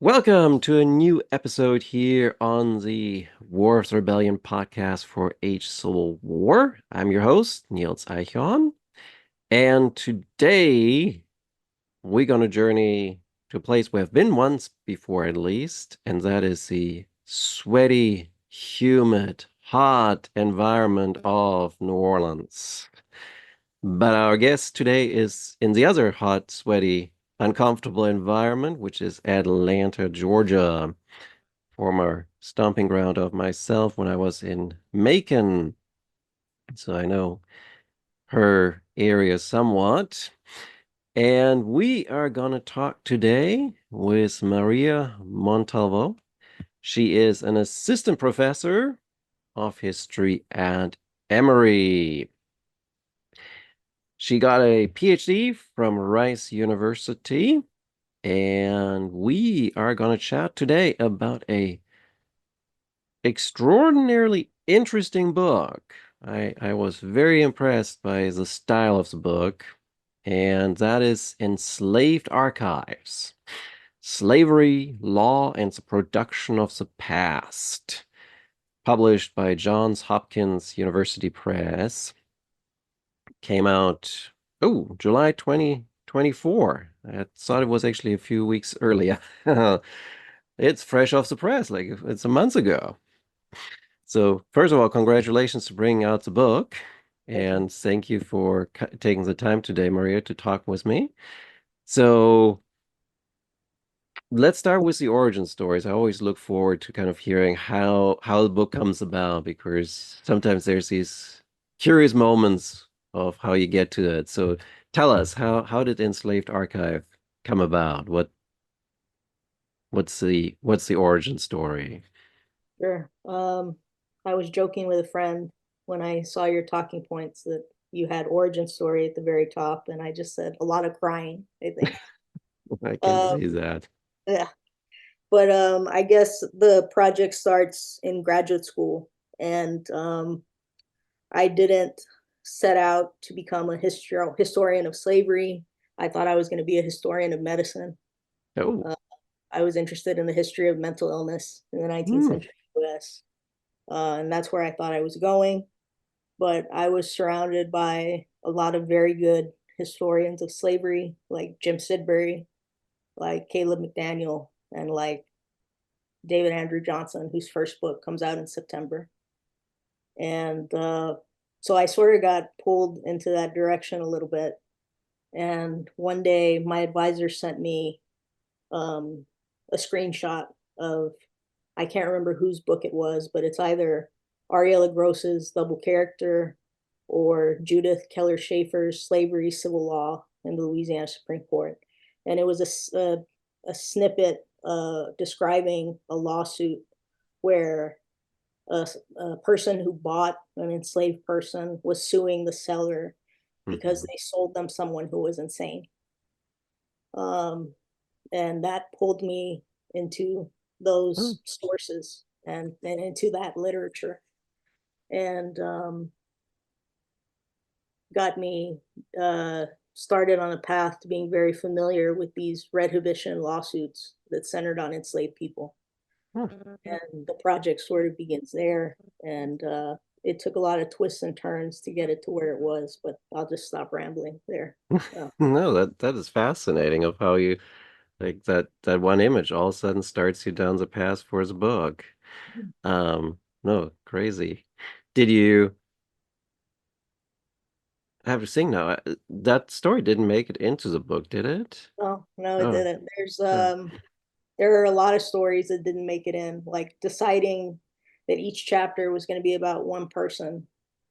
Welcome to a new episode here on the War of the Rebellion podcast for Age Civil War. I'm your host, Niels Eichhorn, and today we're going to journey to a place we have been once before at least, and that is the sweaty, humid, hot environment of New Orleans. But our guest today is in the other hot, sweaty, uncomfortable environment, which is Atlanta, Georgia, former stomping ground of myself when I was in Macon. So I know her area somewhat. And we are going to talk today with Maria Montalvo. She is an assistant professor of history at Emory. She got a PhD from Rice University, and we are going to chat today about a extraordinarily interesting book. I was very impressed by the style of the book, and that is Enslaved Archives: Slavery, Law, and the Production of the Past, published by Johns Hopkins University Press. Came out, July 2024. I thought it was actually a few weeks earlier. It's fresh off the press, like it's a month ago. So, first of all, congratulations to bringing out the book. Thank you. And thank you for taking the time today, Maria, to talk with me. So, let's start with the origin stories. I always look forward to kind of hearing how the book comes about because sometimes there's these curious moments of how you get to it. So, tell us how did Enslaved Archive come about? What's the origin story? Sure. I was joking with a friend when I saw your talking points that you had origin story at the very top, and I just said a lot of crying, I think. I can Um, see that. yeah. But I guess the project starts in graduate school, and I didn't set out to become a historian of slavery. I thought I was going to be a historian of medicine. Oh, Uh, I was interested in the history of mental illness in the 19th hmm. century US. And that's where I thought I was going. But I was surrounded by a lot of very good historians of slavery, like Jim Sidbury, like Caleb McDaniel, and like David Andrew Johnson, whose first book comes out in September. And so I sort of got pulled into that direction a little bit. And one day, my advisor sent me um, a screenshot of, I can't remember whose book it was, but it's either Ariella Gross's Double Character or Judith Keller Schaefer's Slavery, Civil Law in the Louisiana Supreme Court. And it was a snippet describing a lawsuit where a, a person who bought an enslaved person was suing the seller because Mhm. they sold them someone who was insane. Um, and that pulled me into Oh, those sources and into that literature and got me started on a path to being very familiar with these retribution lawsuits that centered on enslaved people. And the project sort of begins there. And it took a lot of twists and turns to get it to where it was, but I'll just stop rambling there. Uh, no, that is fascinating of how you like that one image all of a sudden starts you down the path for the book. No, crazy. Did you I have to sing now? That story didn't make it into the book, did it? no, no, it Oh, didn't. oh. There are a lot of stories that didn't make it in, like deciding that each chapter was going to be about one person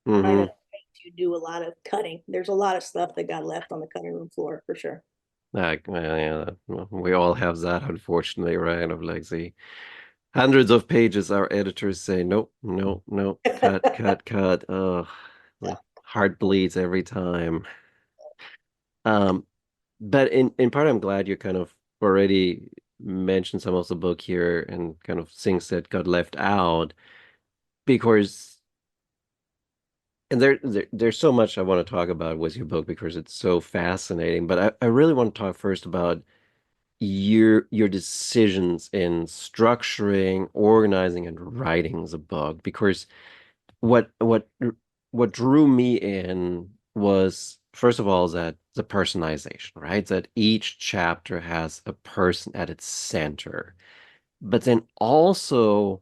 kind of Mm-hmm. makes you do a lot of cutting. There's a lot of stuff that got left on the cutting room floor for sure. Like, yeah, well, we all have that, unfortunately, right? Of like the hundreds of pages our editors say, nope, nope, nope, cut, cut, cut. Oh, the heart bleeds every time. Um, but in part, I'm glad you kind of already mentioned some of the book here and kind of things that got left out because and there's so much I want to talk about with your book because it's so fascinating. But I really want to talk first about your decisions in structuring, organizing, and writing the book. Because what what what drew me in was, first of all, that the personalization, right? That each chapter has a person at its center, but then also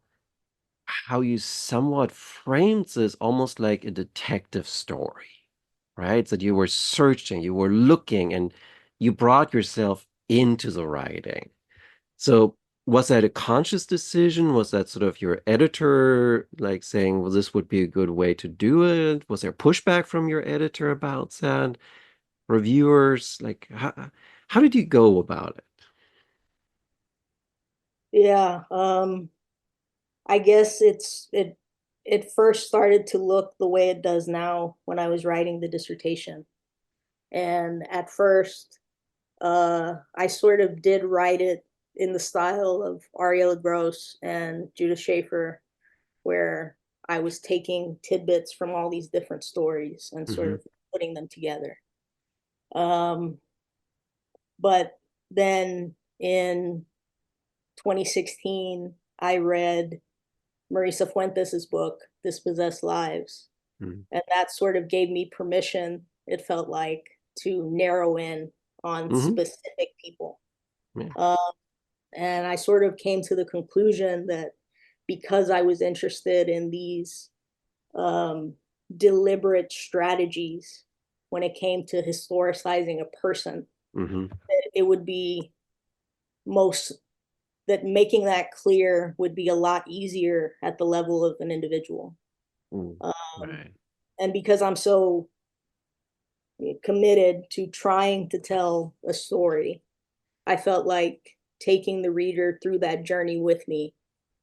how you somewhat framed this almost like a detective story, right? That you were searching, you were looking, and you brought yourself into the writing. So was that a conscious decision? Was that sort of your editor like saying, well, this would be a good way to do it? Was there pushback from your editor about that? Reviewers? Like, how did you go about it? Yeah, I guess it first started to look the way it does now when I was writing the dissertation. And at first, I sort of did write it in the style of Ariella Gross and Judith Schaefer, where I was taking tidbits from all these different stories and sort Hmm. of putting them together. Um, but then in 2016, I read Marisa Fuentes' book, Dispossessed Lives. Hmm. And that sort of gave me permission, it felt like, to narrow in on Hmm. specific people. Yeah. Um, and I sort of came to the conclusion that because I was interested in these um, deliberate strategies when it came to historicizing a person, Hmm. that it would be most that making that clear would be a lot easier at the level of an individual. Mm. Um, Right. and because I'm so committed to trying to tell a story, I felt like taking the reader through that journey with me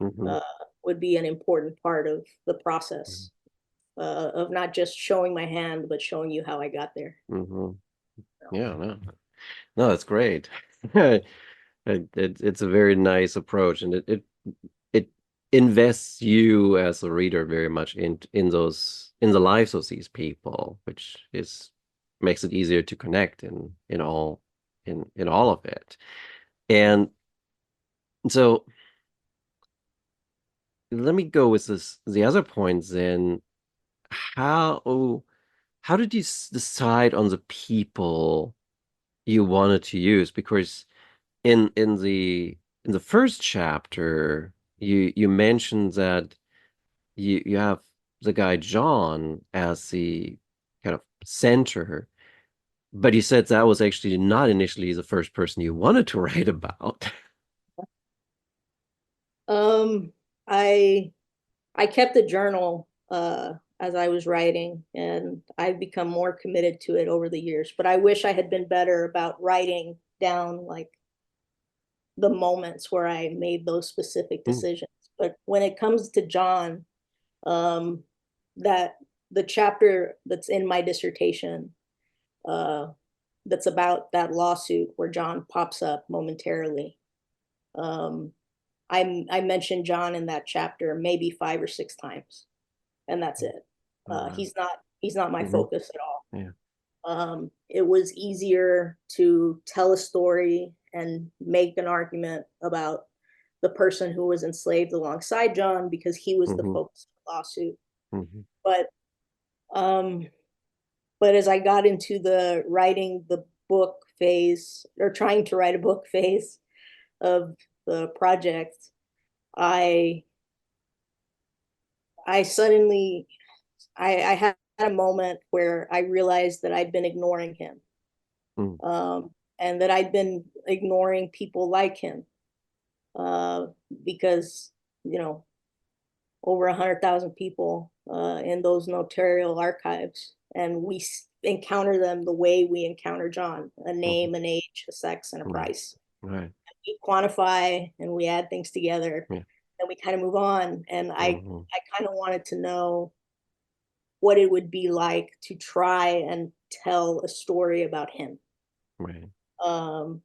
Hmm. uh, would be an important part of the process of not just showing my hand, but showing you how I got there. Hmm. So, Yeah, no, no, that's great. It's a very nice approach, and it invests you as a reader very much in the lives of these people, which is makes it easier to connect in all of it. And so let me go with this the other points then. How how did you decide on the people you wanted to use? Because in the first chapter, you mentioned that you have the guy John as the kind of center, but you said that was actually not initially the first person you wanted to write about. um, I I kept a journal as I was writing, and I've become more committed to it over the years. But I wish I had been better about writing down like the moments where I made those specific Mm, decisions. But when it comes to John, um, that the chapter that's in my dissertation, uh, that's about that lawsuit where John pops up momentarily. Um, I mentioned John in that chapter maybe 5 or 6 times, and that's it. all right. He's not my Hmm. focus at all. Yeah. It was easier to tell a story and make an argument about the person who was enslaved alongside John because he was the Hmm. focus of the lawsuit. Hmm. But um, but as I got into the writing the book phase or trying to write a book phase of the project, I I suddenly I had a moment where I realized that I'd been ignoring him, Mm. and that I'd been ignoring people like him uh, because you know over 100,000 people in those notarial archives, and we encounter them the way we encounter John: a Hmm. name, an age, a sex, and a Right. price. Right. We quantify and we add things together, Yeah. and we kind of move on. And Hmm. I kind of wanted to know what it would be like to try and tell a story about him. Right. Um,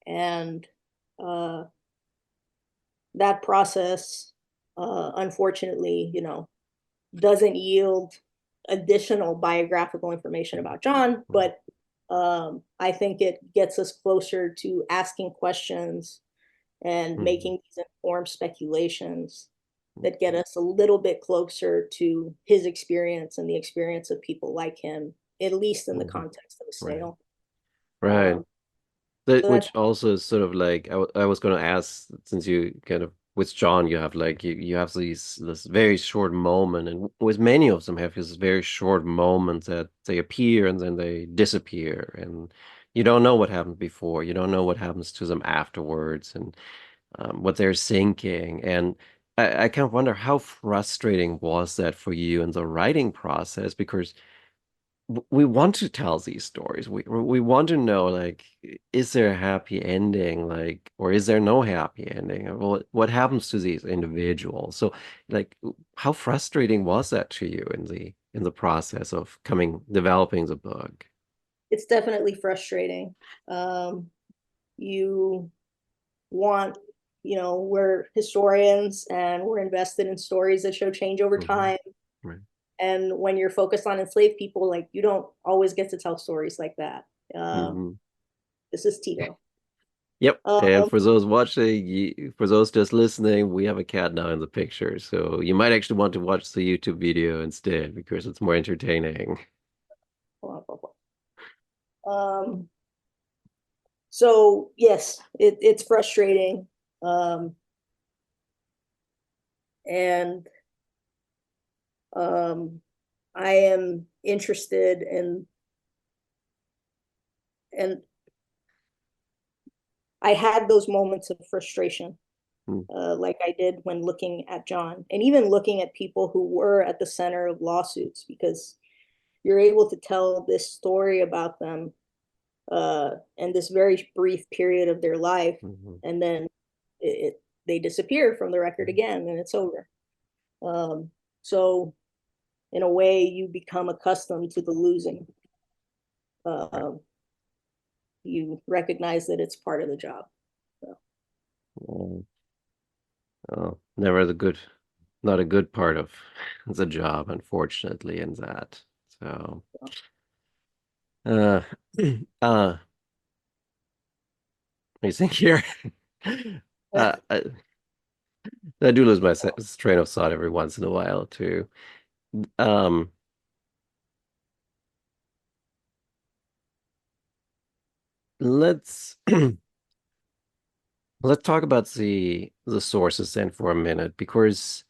and uh, that process, unfortunately, doesn't yield additional biographical information about John, but I think it gets us closer to asking questions and Mhm. making these informed speculations that get us a little bit closer to his experience and the experience of people like him, at least in the Mhm. context of a Right. sale. Right. Um, That so that's which also is sort of like I was going to ask, since you kind of with John you have like you have this very short moment, and with many of them have this very short moments that they appear and then they disappear, and you don't know what happened before, you don't know what happens to them afterwards, and what they're thinking. And I kind of wonder how frustrating was that for you in the writing process, because we want to tell these stories. We want to know, like, is there a happy ending, like, or is there no happy ending? Or what happens to these individuals? So, like, how frustrating was that to you in the process of developing the book? it's definitely frustrating. Um, you want, we're historians and we're invested in stories that show change over Hmm. time. Right. And when you're focused on enslaved people, like you don't always get to tell stories like that. Um, Hmm. this is Tito. Yep. And Um, for those watching, for those just listening, we have a cat now in the picture, so you might actually want to watch the YouTube video instead because it's more entertaining. um, so yes, it's frustrating. Um, and um, I am interested and I had those moments of frustration, Mm. like I did when looking at John, and even looking at people who were at the center of lawsuits, because you're able to tell this story about them in this very brief period of their life, Mhm. and then they disappear from the record again, and it's over. Um, so, in a way, you become accustomed to the losing. Right. Uh, you recognize that it's part of the job. So, Oh, oh, never not a good part of the job, unfortunately, in that. So, uh, uh, let me think here. I do lose my train of thought every once in a while too. Um, let's let's talk about the sources then for a minute, because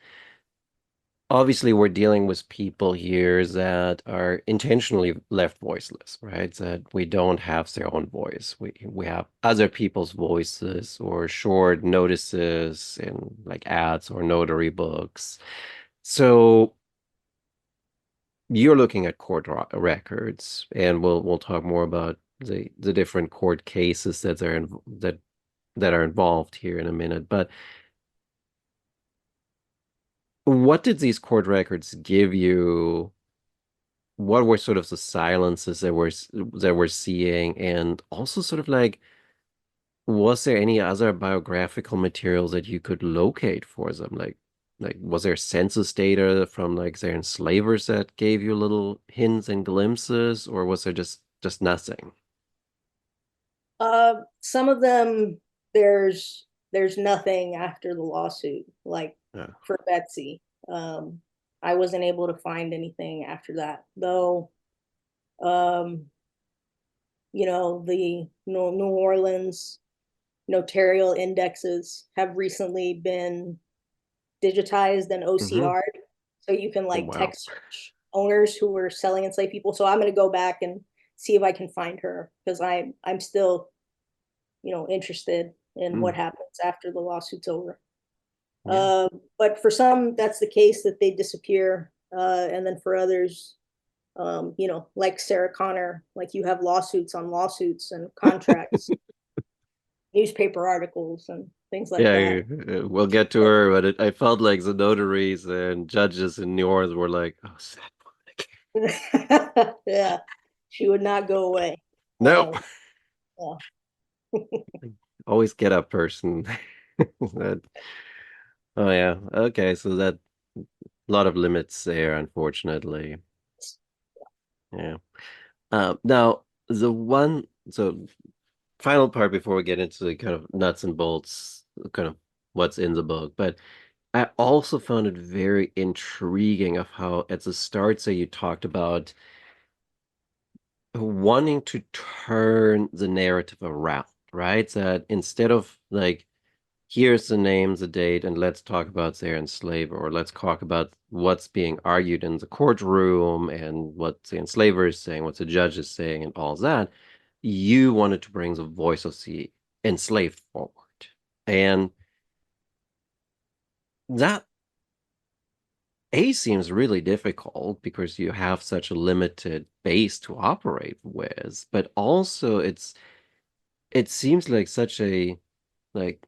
obviously we're dealing with people here that are intentionally left voiceless, right? That we don't have their own voice. We have other people's voices or short notices in like ads or notary books. So you're looking at records, and we'll talk more about the different court cases that are involved here in a minute. But what did these court records give you? What were sort of the silences that we're seeing, and also sort of like, was there any other biographical material that you could locate for them? Like was there census data from like their enslavers that gave you little hints and glimpses, or was there just nothing? some of them, there's nothing after the lawsuit. Like Yeah. for Betsy, um, I wasn't able to find anything after that, though. Um, the New Orleans notarial indexes have recently been digitized and Hmm. OCR'd, so you can Oh, like wow. text search owners who were selling enslaved people. So I'm going to go back and see if I can find her, because I'm still interested in what Mm, happens after the lawsuit's over. yeah. But for some, that's the case, that they disappear, and then for others, like Sarah Connor, like you have lawsuits on lawsuits and contracts, newspaper articles, and things like that. Yeah, we'll get to her, but I felt like the notaries and judges in New Orleans were like, "Oh, sad boy." Yeah, she would not go away. Nope. Yeah. Always get up person. That, oh yeah. Okay, so that a lot of limits there, unfortunately. Yeah. Now, the one, so final part before we get into the kind of nuts and bolts, kind of what's in the book, but I also found it very intriguing of how at the start, say you talked about wanting to turn the narrative around, right? That instead of like, here's the name, the date, and let's talk about their enslaver, or let's talk about what's being argued in the courtroom and what the enslaver is saying, what the judge is saying, and all that. You wanted to bring the voice of the enslaved forward. And that A seems really difficult because you have such a limited base to operate with, but also it seems like such a like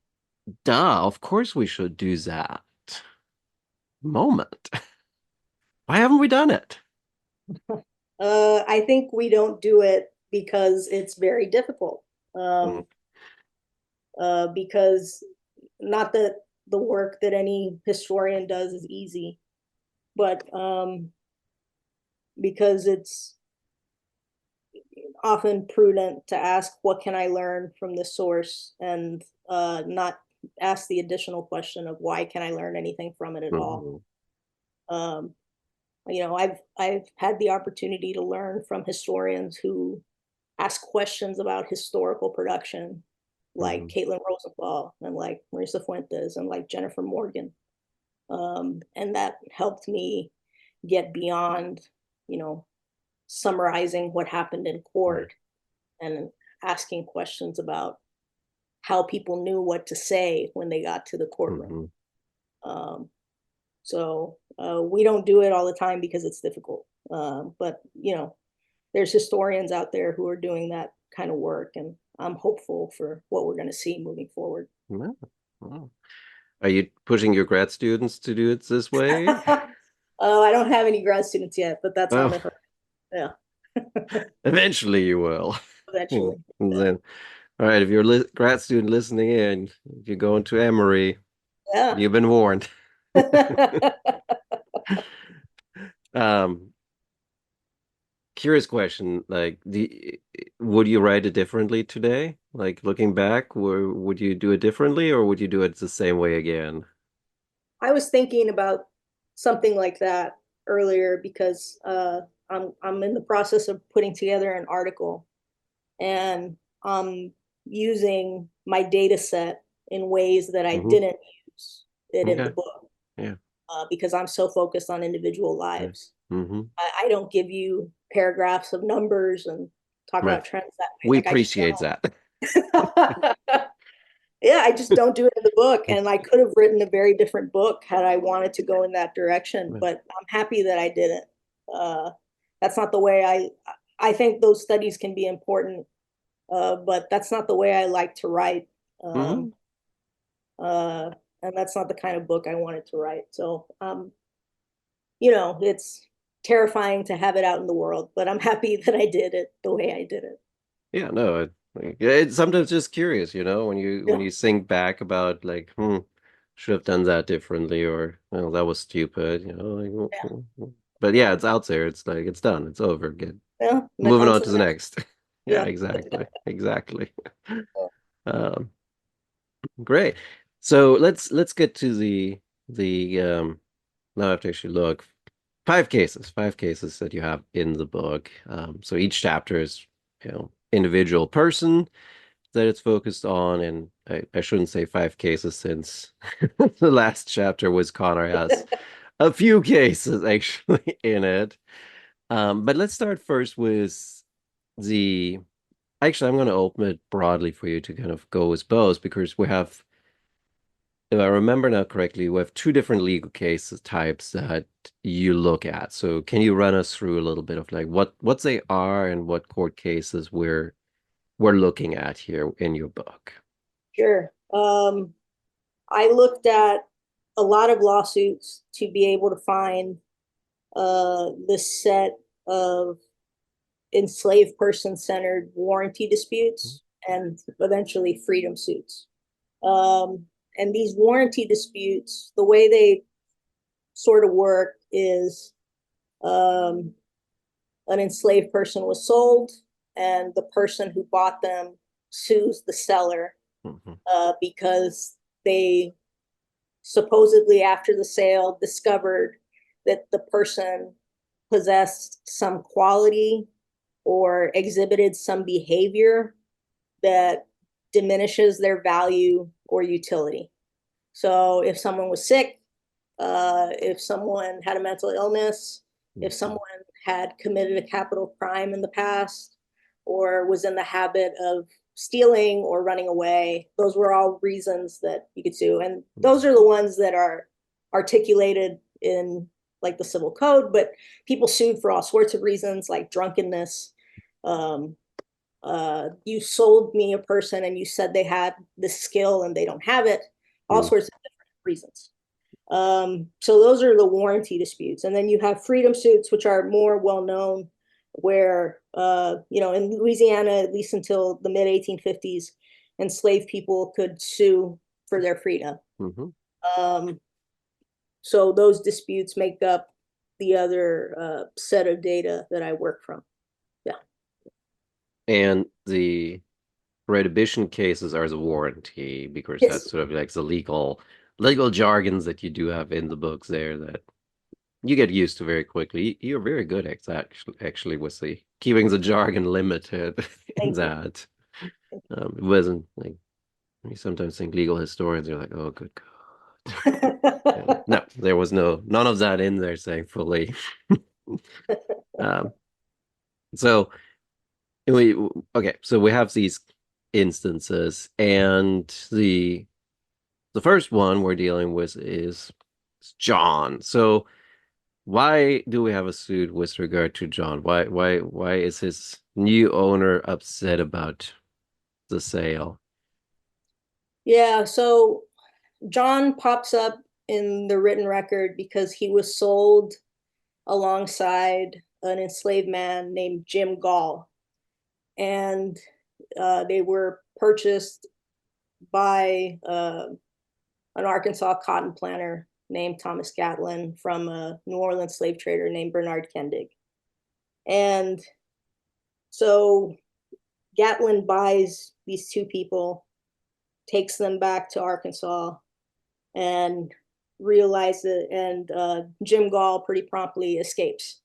duh, of course we should do that moment. Why haven't we done it? I think we don't do it because it's very difficult. Mm, Because not that the work that any historian does is easy, but because it's often prudent to ask, what can I learn from this source, and not ask the additional question of why can I learn anything from it at all. mhm, Um, I've had the opportunity to learn from historians who ask questions about historical production, like mhm, Caitlin Rosenthal and like Marisa Fuentes and like Jennifer Morgan. And that helped me get beyond, you know, summarizing what happened in right. court and asking questions about how people knew what to say when they got to the courtroom. Mhm, Um, we don't do it all the time because it's difficult. But there's historians out there who are doing that kind of work, and I'm hopeful for what we're going to see moving forward. yeah, wow. Are you pushing your grad students to do it this way? I don't have any grad students yet, but that's on Well, the horizon. Yeah, eventually you will. And eventually. Yeah. then, all right, if you're a grad student listening in, if you go into Emory, Yeah. you've been warned. Um, Curious question, like, would you write it differently today? Like looking back, would you do it differently or would you do it the same way again? I was thinking about something like that earlier because I'm in the process of putting together an article, and I'm using my data set in ways that I Hmm. didn't use it in the Okay. book, Yeah. because I'm so focused on individual Yeah. lives. Hmm. I don't give you paragraphs of numbers and talk Right. about trends that way. We Like I just appreciate that. don't. Yeah, I just don't do it in the book. And I could have written a very different book had I wanted to go in that direction, Right. but I'm happy that I didn't. Uh, that's not the way I think those studies can be important, but that's not the way I like to write. Hmm. Um, uh, and that's not the kind of book I wanted to write. So, it's terrifying to have it out in the world, but I'm happy that I did it the way I did it. Yeah, no, it's sometimes just curious, when Yeah, you think back about like, should have done that differently or well, that was stupid, like, yeah, but yeah, it's out there. It's like it's done. It's over. Get yeah. moving On on to to the the next. next. Yeah, Yeah. exactly. Exactly. Um, Great. So let's get to the now I have to actually look. Five cases that you have in the book. So each chapter is, individual person that it's focused on, and I shouldn't say five cases since the last chapter was Connor has a few cases actually in it. But let's start first with the. Actually, I'm going to open it broadly for you to kind of go with both because we have, if I remember now correctly, we have two different legal cases types that you look at. So can you run us through a little bit of like what they are and what court cases we're looking at here in your book? Sure. I looked at a lot of lawsuits to be able to find this set of enslaved person centered warranty disputes and eventually freedom suits. Um, and these warranty disputes, the way they sort of work is, um, an enslaved person was sold, and the person who bought them sues the seller Hmm. because they supposedly after the sale discovered that the person possessed some quality or exhibited some behavior that diminishes their value or utility. So if someone was sick, if someone had a mental illness, if Hmm. someone had committed a capital crime in the past, or was in the habit of stealing or running away, those were all reasons that you could sue. And those are the ones that are articulated in like the civil code, but people sued for all sorts of reasons like drunkenness. Um, you sold me a person and you said they had this skill and they don't have it, all Hmm. sorts of different reasons. So those are the warranty disputes. And then you have freedom suits, which are more well known, where, in Louisiana, at least until the mid 1850s, enslaved people could sue for their freedom. Hmm. Um, so those disputes make up the other set of data that I work from. Yeah. And the prohibition cases are the warranty because Yes. that's sort of like the legal jargons that you do have in the books there that you get used to very quickly. You're very good at actually with the keeping the jargon limited in Thank you. that. It wasn't like you sometimes think legal historians are like, oh, good God. And no, there was none of that in there, thankfully. Um, so we okay, so we have these instances, and the first one we're dealing with is John. So why do we have a suit with regard to John? Why is his new owner upset about the sale? Yeah, so John pops up in the written record because he was sold alongside an enslaved man named Jim Gall. And they were purchased by an Arkansas cotton planter named Thomas Gatlin from a New Orleans slave trader named Bernard Kendig. And so Gatlin buys these two people, takes them back to Arkansas, and realizes, and Jim Gall pretty promptly escapes.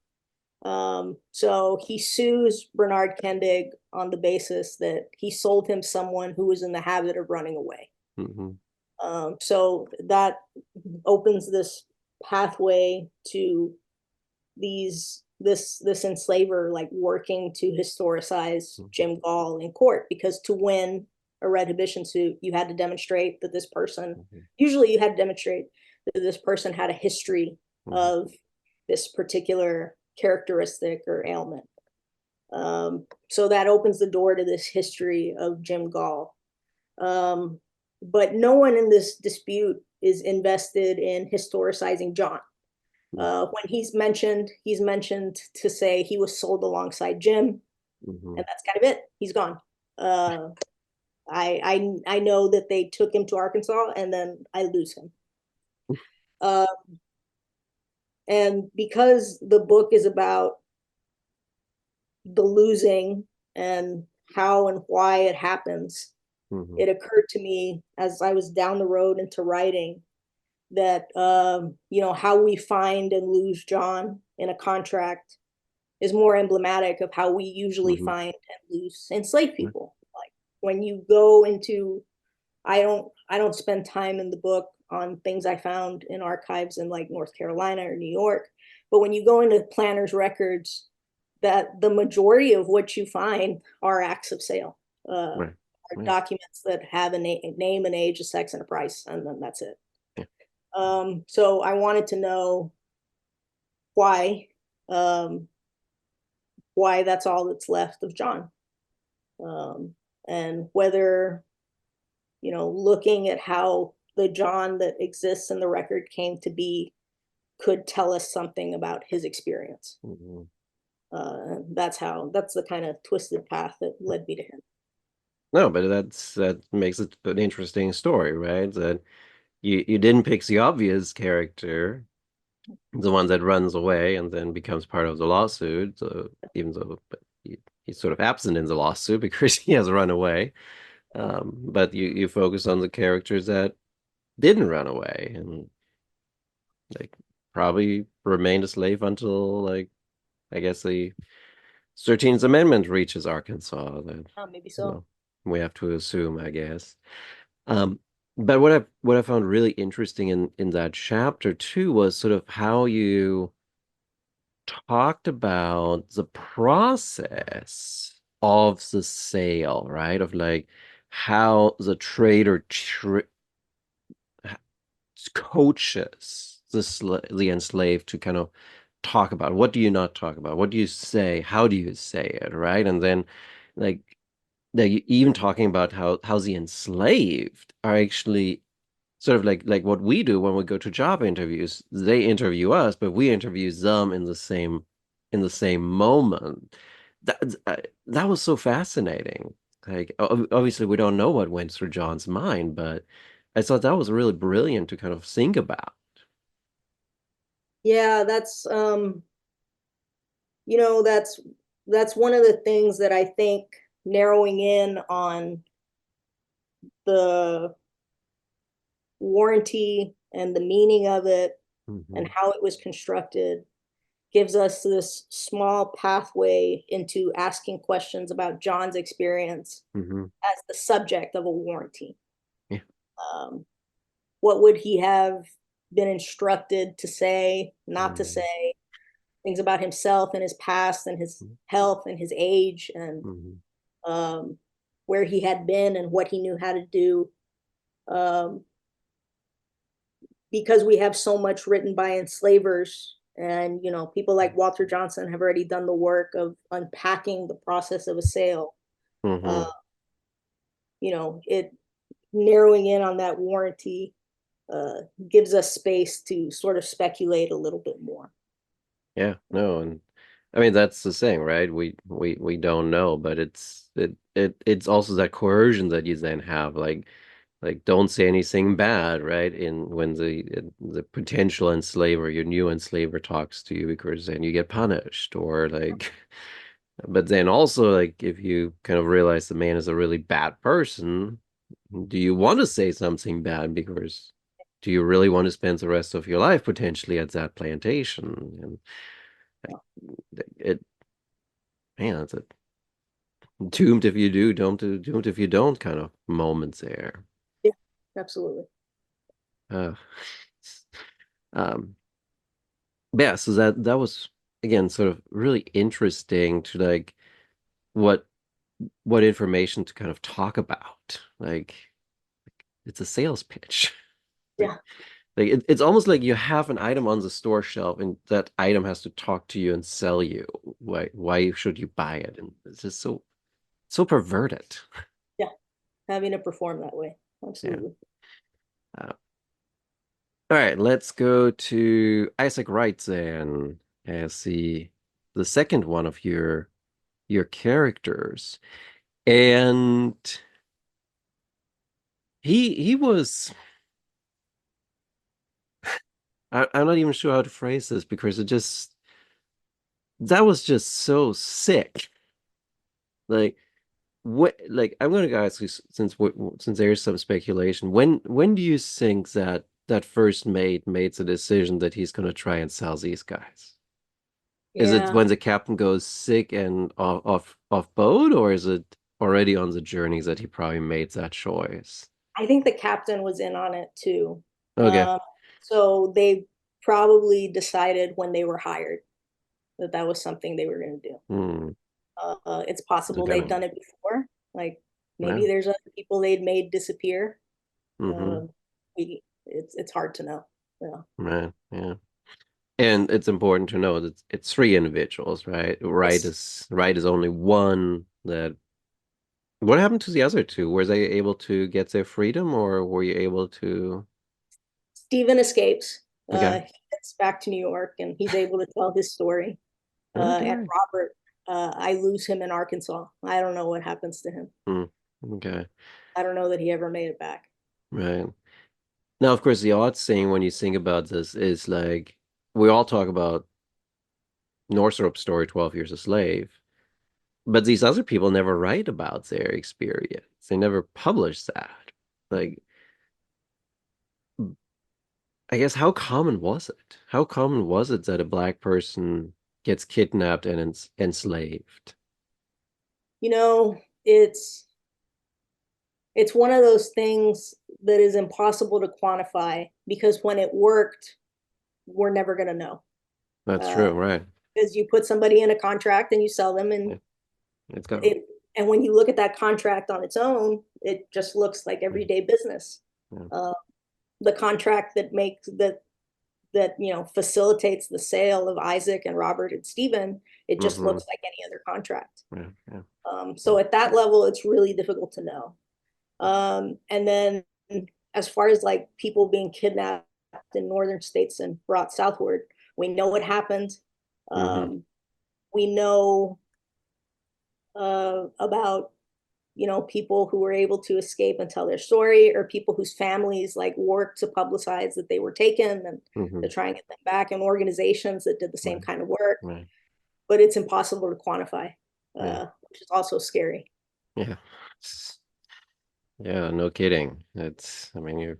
So he sues Bernard Kendig on the basis that he sold him someone who was in the habit of running away. Hmm. So that opens this pathway to this enslaver like working to historicize Jim Gall in court, because to win a retribution suit you had to demonstrate that this person, Hmm. usually you had to demonstrate that this person had a history Hmm. of this particular characteristic or ailment. So that opens the door to this history of Jim Gall. Um, but no one in this dispute is invested in historicizing John. When he's mentioned to say he was sold alongside Jim, Hmm. and that's kind of it. He's gone. Uh, I know that they took him to Arkansas, and then I lose him. Uh, and because the book is about the losing and how and why it happens, Hmm. it occurred to me as I was down the road into writing that how we find and lose John in a contract is more emblematic of how we usually Hmm. find and lose enslaved people. Like when you go into, I don't spend time in the book on things I found in archives in like North Carolina or New York, but when you go into planners records, that the majority of what you find are acts of sale, Right. are Right. documents that have a name, an age, a sex, and a price, and then that's it. Yeah. So I wanted to know why, um, why that's all that's left of John, um, and whether, looking at how the John that exists in the record came to be could tell us something about his experience. Hmm. That's the kind of twisted path that led me to him. No, but that makes it an interesting story, right? That you didn't pick the obvious character, the one that runs away and then becomes part of the lawsuit, even though. he's sort of absent in the lawsuit because he has run away. But you focus on the characters that didn't run away and like probably remained a slave until like I guess the 13th Amendment reaches Arkansas. That Maybe so. well, we have to assume, I guess. Um, but what I found really interesting in that chapter too was sort of how you talked about the process of the sale, right? Of like how the trader coaches the enslaved to kind of talk about what do you not talk about? What do you say? How do you say it, right? And then like even talking about how the enslaved are actually sort of like what we do when we go to job interviews. They interview us, but we interview them in the same moment. That was so fascinating. Like obviously we don't know what went through John's mind, but I thought that was really brilliant to kind of think about. Yeah, that's one of the things that I think narrowing in on the warranty and the meaning of it and Hmm. how it was constructed gives us this small pathway into asking questions about John's experience Hmm. as the subject of a warranty. Yeah. Um, what would he have been instructed to say, not to Hmm. say, things about himself and his past and his health and his age and Hmm. um, where he had been and what he knew how to do. Um, because we have so much written by enslavers and people like Walter Johnson have already done the work of unpacking the process of a sale. uh, Hmm. it narrowing in on that warranty uh, gives us space to sort of speculate a little bit more. Yeah, no, and I mean that's the thing, right? We don't know, but it's also that coercion that you then have, like don't say anything bad, right? In when the potential enslaver, your new enslaver talks to you because then you get punished, or like, but then also like if you kind of realize the man is a really bad person, do you want to say something bad because do you really want to spend the rest of your life potentially at that plantation? And like it, man, it's a doomed if you do, doomed if you don't kind of moments there. Yeah, absolutely. Uh, um, yeah, so that was again sort of really interesting to like what what information to kind of talk about. Like it's a sales pitch. Like Yeah, it's almost like you have an item on the store shelf and that item has to talk to you and sell you why should you buy it? And it's just so perverted. yeah, having to perform that way, Yeah. absolutely. Uh, all right, let's go to Isaac Wright then as the second one of your characters. And he was I'm not even sure how to phrase this because it just that was just so sick. Like what like I'm gonna ask you since there's some speculation, when do you think that first mate made the decision that he's gonna try and sell these guys? Is it Yeah, when the captain goes sick and off boat, or is it already on the journey that he probably made that choice? I think the captain was in on it too. Okay. um, so they probably decided when they were hired that that was something they were going to do. Hmm. It's So possible kind they've of done it before. Like maybe yeah. there's other people they'd made disappear. Mm-hmm. Uh, it's hard to know. Yeah. Right. Yeah. And it's important to know that it's three individuals, right? Yes. Right is only one that what happened to the other two? Were they able to get their freedom or were you able to Stephen escapes. okay. He gets back to New York and he's able to tell his story. And Okay. Robert, I lose him in Arkansas. I don't know what happens to him. Hmm. Okay. I don't know that he ever made it back. Right. Now, of course, the odd thing when you think about this is like we all talk about Northrop's story, 12 Years a Slave, but these other people never write about their experience. They never publish that. Like, I guess how common was it? How common was it that a black person gets kidnapped and enslaved? You know, it's one of those things that is impossible to quantify because when it worked, we're never going to know. That's Uh, true, right? because you put somebody in a contract and you sell them, and Yeah, it's gone. it and when you look at that contract on its own, it just looks like Yeah, everyday business. yeah. Uh, the contract that facilitates the sale of Isaac and Robert and Stephen, it just Mm-hmm. looks like any other contract. Yeah, yeah. So at that level, it's really difficult to know. And then as far as like people being kidnapped in northern states and brought southward, we know what happened. Mm-hmm. Um, we know about people who were able to escape and tell their story, or people whose families like worked to publicize that they were taken and Mm-hmm. to try and get them back, and organizations that did the same Right, kind of work. right. But it's impossible to quantify, Yeah, which is also scary. yeah. Yeah, no kidding. I mean,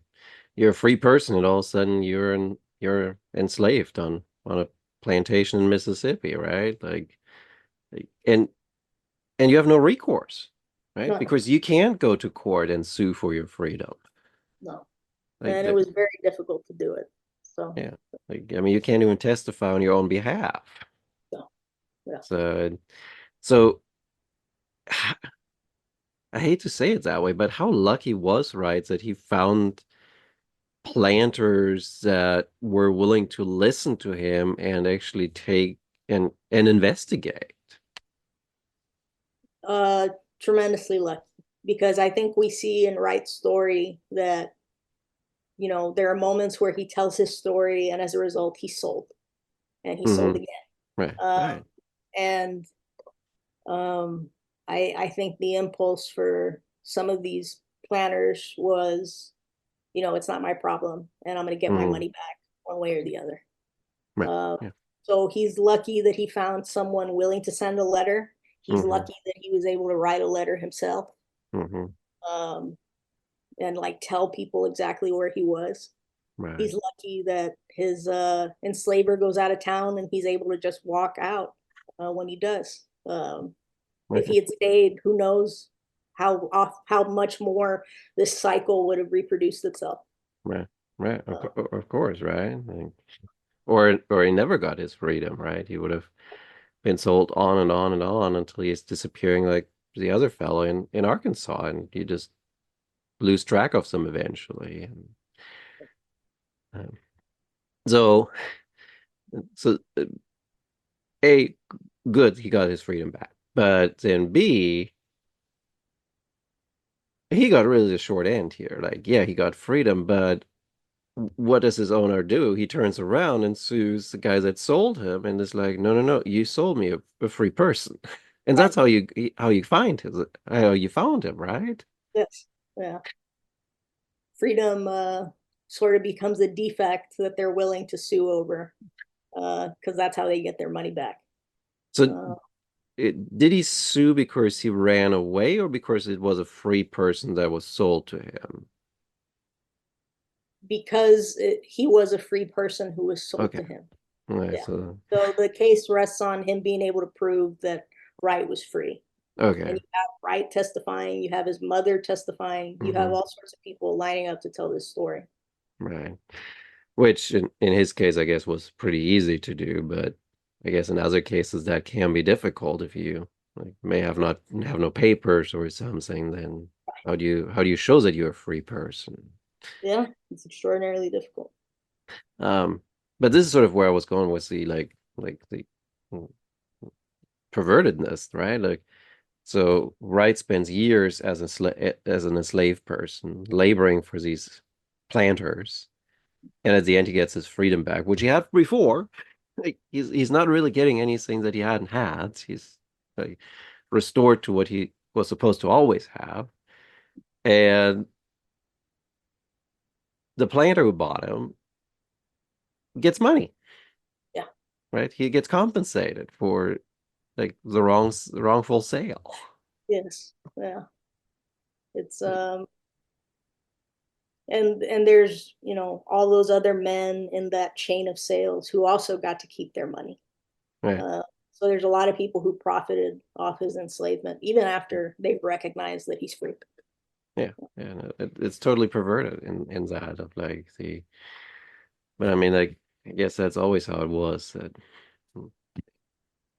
you're a free person, and all of a sudden you're enslaved on a plantation in Mississippi, right? And and you have no recourse, right? None. Because you can't go to court and sue for your freedom. No. Like And it that, was very difficult to do it. So, yeah. Like I mean, you can't even testify on your own behalf. so yeah. So so I hate to say it that way, but how lucky was Wright that he found planters that were willing to listen to him and actually take and investigate. Uh, Tremendously lucky, because I think we see in Wright's story that, there are moments where he tells his story, and as a result, he sold, and he sold Hmm. again. Right, Um, right. and um, I think the impulse for some of these planners was, it's not my problem, and I'm going to get my Hmm. money back one way or the other. Right. Uh, Yeah. so he's lucky that he found someone willing to send a letter. He's Hmm. lucky that he was able to write a letter himself, Hmm. um, and like tell people exactly where he was. Right. He's lucky that his enslaver goes out of town and he's able to just walk out when he does. If Right. he had stayed, who knows how much more this cycle would have reproduced itself. Right. Right. Uh, Of course, right? Like, or he never got his freedom, right? He would have been sold on and on and on until he's disappearing like the other fellow in Arkansas, and you just lose track of them eventually. And, um, so so A, good, he got his freedom back. But then B, he got really the short end here. Like, yeah, he got freedom, but what does his owner do? He turns around and sues the guy that sold him and is like, no, no, no, you sold me a free person. And right. that's how you find his how you found him, right? Yes. Yeah. Freedom sort of becomes a defect that they're willing to sue over, because that's how they get their money back. So Uh, did he sue because he ran away or because it was a free person that was sold to him? because he was a free person who was sold Okay. to him. All right, Yeah. so So the case rests on him being able to prove that Wright was free. And okay. you have Wright testifying, you have his mother testifying, you have Hmm. all sorts of people lining up to tell this story. Right. Which in his case, I guess, was pretty easy to do, but I guess in other cases that can be difficult if you like may have not have no papers or something, then how do you show that you're a free person? Yeah, it's extraordinarily difficult. Um, but this is sort of where I was going with the the pervertedness, right? Like so Wright spends years as as an enslaved person, laboring for these planters. And at the end, he gets his freedom back, which he had before. Like, he's not really getting anything that he hadn't had. He's like, restored to what he was supposed to always have. And the planter who bought him gets money, Yeah. right? He gets compensated for. like the wrongful sale. Yes. Yeah. It's and there's, all those other men in that chain of sales who also got to keep their money. Right. Uh, so there's a lot of people who profited off his enslavement, even after they recognized that he's free. Yeah. Yeah. No, it's totally perverted in that of like the, but I mean, like, I guess that's always how it was that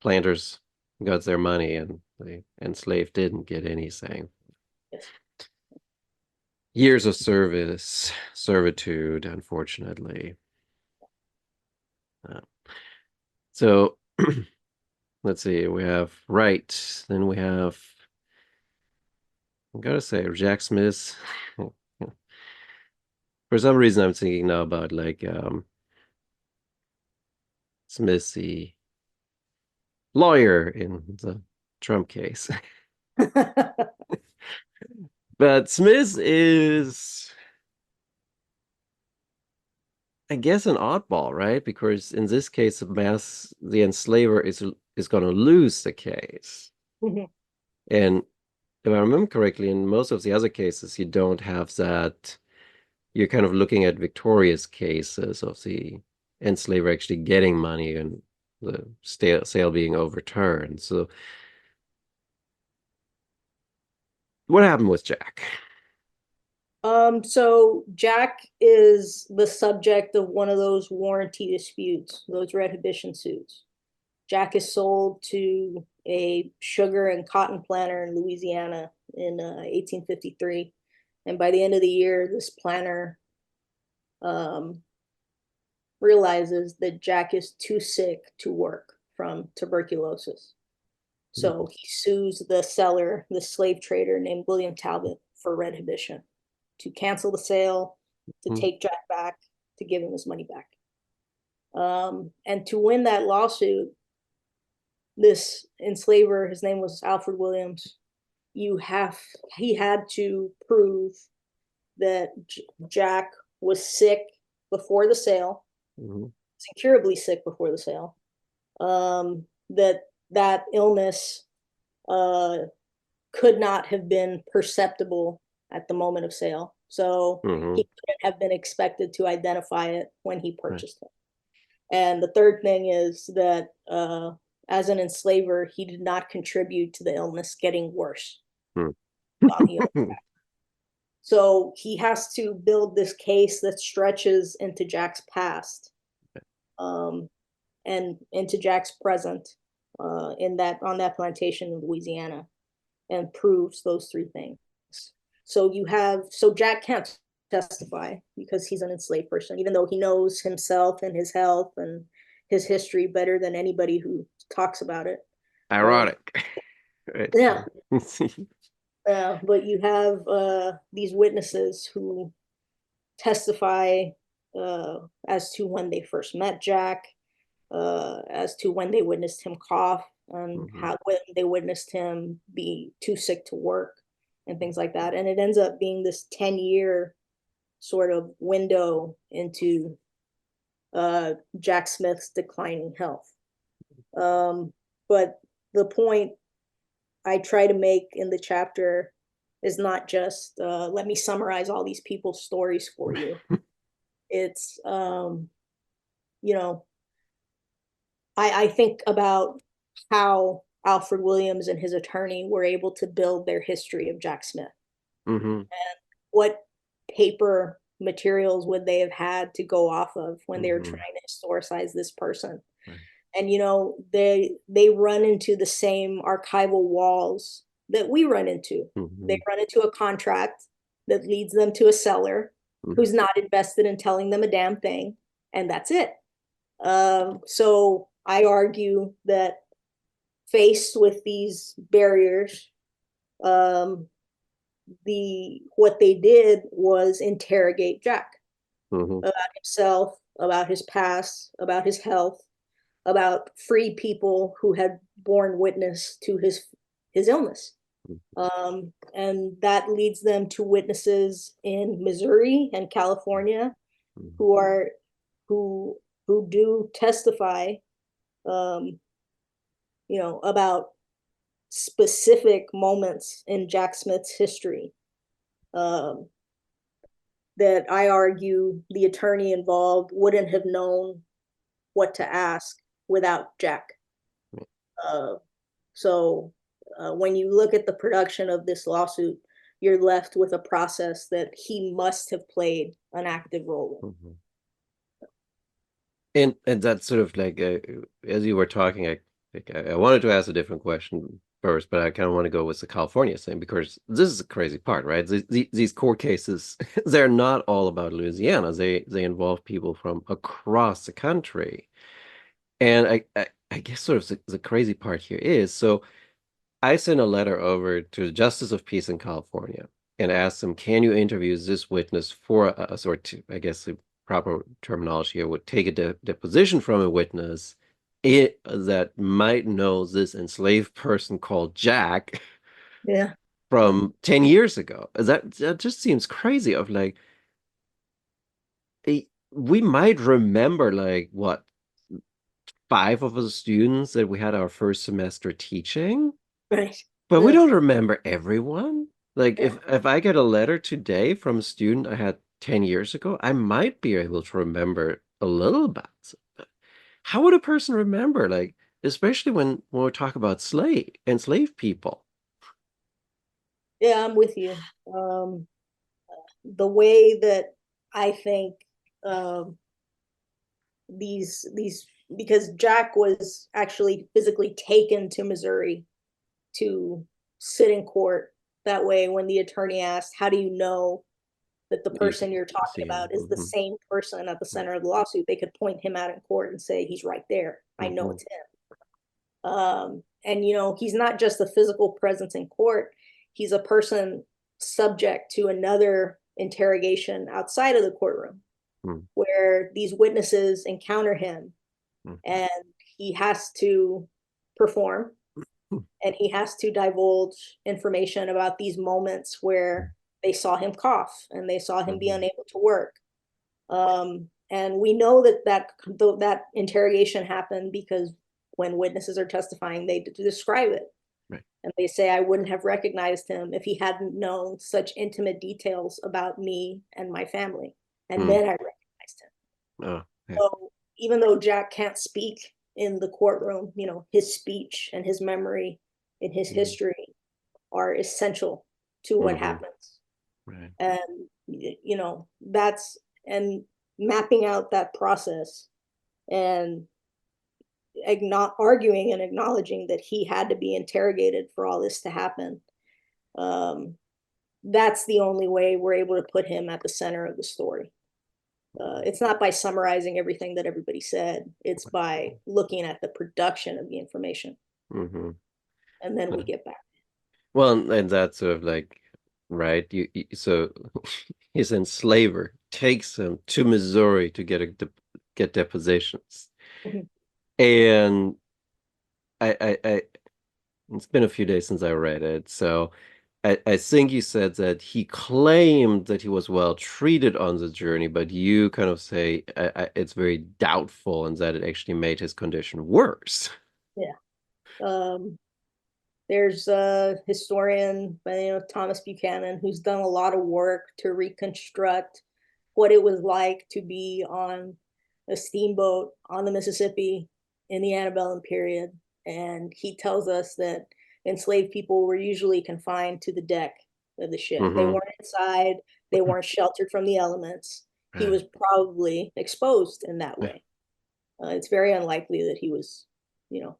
planters got their money and the enslaved didn't get anything. Yes. Years of servitude, unfortunately. Uh, so let's see, we have right, then we have, I gotta say, Jack Smith. For some reason, I'm thinking now about like Smith, the lawyer in the Trump case. But Smith is, I guess, an oddball, right? Because in this case, the enslaver is going to lose the case. Mhm. And if I remember correctly, in most of the other cases, you don't have that. You're kind of looking at victorious cases of the enslaver actually getting money and the sale being overturned. So, what happened with Jack? So Jack is the subject of one of those warranty disputes, those retribution suits. Jack is sold to a sugar and cotton planter in Louisiana in 1853. And by the end of the year, this planter um, realizes that Jack is too sick to work from tuberculosis. So he sues the seller, the slave trader named William Talbot, for retribution to cancel the sale, to Mhm. take Jack back, to give him his money back. And to win that lawsuit, this enslaver, his name was Alfred Williams, you have he had to prove that Jack was sick before the sale, Mhm. incurably sick before the sale, that that illness uh, could not have been perceptible at the moment of sale. So he Mhm. couldn't have been expected to identify it when he Right. purchased it. And the third thing is that as an enslaver, he did not contribute to the illness getting worse Hmm. while he owned. So he has to build this case that stretches into Jack's past, um, and into Jack's present, in that on that plantation in Louisiana, and proves those three things. So Jack can't testify because he's an enslaved person, even though he knows himself and his health and his history better than anybody who talks about it. Um, Ironic. Right. yeah, but you have these witnesses who testify as to when they first met Jack, as to when they witnessed him cough, and Mhm. how when they witnessed him be too sick to work, and things like that. And it ends up being this 10-year sort of window into Jack Smith's declining health. Um, but the point I try to make in the chapter is not just let me summarize all these people's stories for you. It's you know, I think about how Alfred Williams and his attorney were able to build their history of Jack Smith. Mhm. What paper materials would they have had to go off of when they were Mhm. trying to historicize this person? Right. And they run into the same archival walls that we run into. They Mhm. run into a contract that leads them to a seller Mhm. who's not invested in telling them a damn thing, and that's it. So I argue that faced with these barriers, um, the what they did was interrogate Jack Mhm. about himself, about his past, about his health, about free people who had borne witness to his illness. And that leads them to witnesses in Missouri and California Mhm. who are who who do testify, um, about specific moments in Jack Smith's history um, that I argue the attorney involved wouldn't have known what to ask without Jack. Uh, so when you look at the production of this lawsuit, you're left with a process that he must have played an active role Mhm. And that's sort of like as you were talking, I wanted to ask a different question first, but I kind of want to go with the California thing because this is the crazy part, right? These court cases, they're not all about Louisiana. They involve people from across the country. And I guess sort of the crazy part here is so I sent a letter over to the Justice of Peace in California and asked them, can you interview this witness for us, or to, I guess the proper terminology here would take a deposition from a witness that might know this enslaved person called Jack in. Yeah, from 10 years ago. That just seems crazy of like we might remember like what, five of the students that we had our first semester teaching. right. But we Yeah, don't remember everyone. Like yeah, if I get a letter today from a student I had 10 years ago, I might be able to remember a little bit. How would a person remember? Like, especially when we talk about enslaved people. yeah. I'm with you. The way that I think um, these because Jack was actually physically taken to Missouri to sit in court. That way, when the attorney asked, "How do you know that the You person you're talking see him. about is the same person at the center of the lawsuit?" They could point him out in court and say, "He's right there. I know Mm-hmm. it's him." And he's not just a physical presence in court; he's a person subject to another interrogation outside of the courtroom, where these witnesses encounter him, Mm-hmm. and he has to perform, and he has to divulge information about these moments where they saw him cough and they saw him be Mm-hmm. unable to work. And we know that interrogation happened because when witnesses are testifying, they describe it. Right. And they say, I wouldn't have recognized him if he hadn't known such intimate details about me and my family. And Mm. then I recognized him. Oh, yeah. So even though Jack can't speak in the courtroom, his speech and his memory in his Mm-hmm. history are essential to what Mm-hmm. happens. Right. And that's and mapping out that process and arguing and acknowledging that he had to be interrogated for all this to happen. Um, that's the only way we're able to put him at the center of the story. It's not by summarizing everything that everybody said. It's by looking at the production of the information, Mm-hmm. and then we get back. Well, and that's sort of like, right? So his enslaver takes him to Missouri to get depositions, Mhm. and I it's been a few days since I read it, so I think you said that he claimed that he was well treated on the journey, but you kind of say it's very doubtful and that it actually made his condition worse. Yeah. Um, there's a historian by the name of Thomas Buchanan who's done a lot of work to reconstruct what it was like to be on a steamboat on the Mississippi in the antebellum period. And he tells us that enslaved people were usually confined to the deck of the ship. They Hmm. weren't inside, they weren't sheltered from the elements. He Right. was probably exposed in that Yeah. way. It's very unlikely that he was,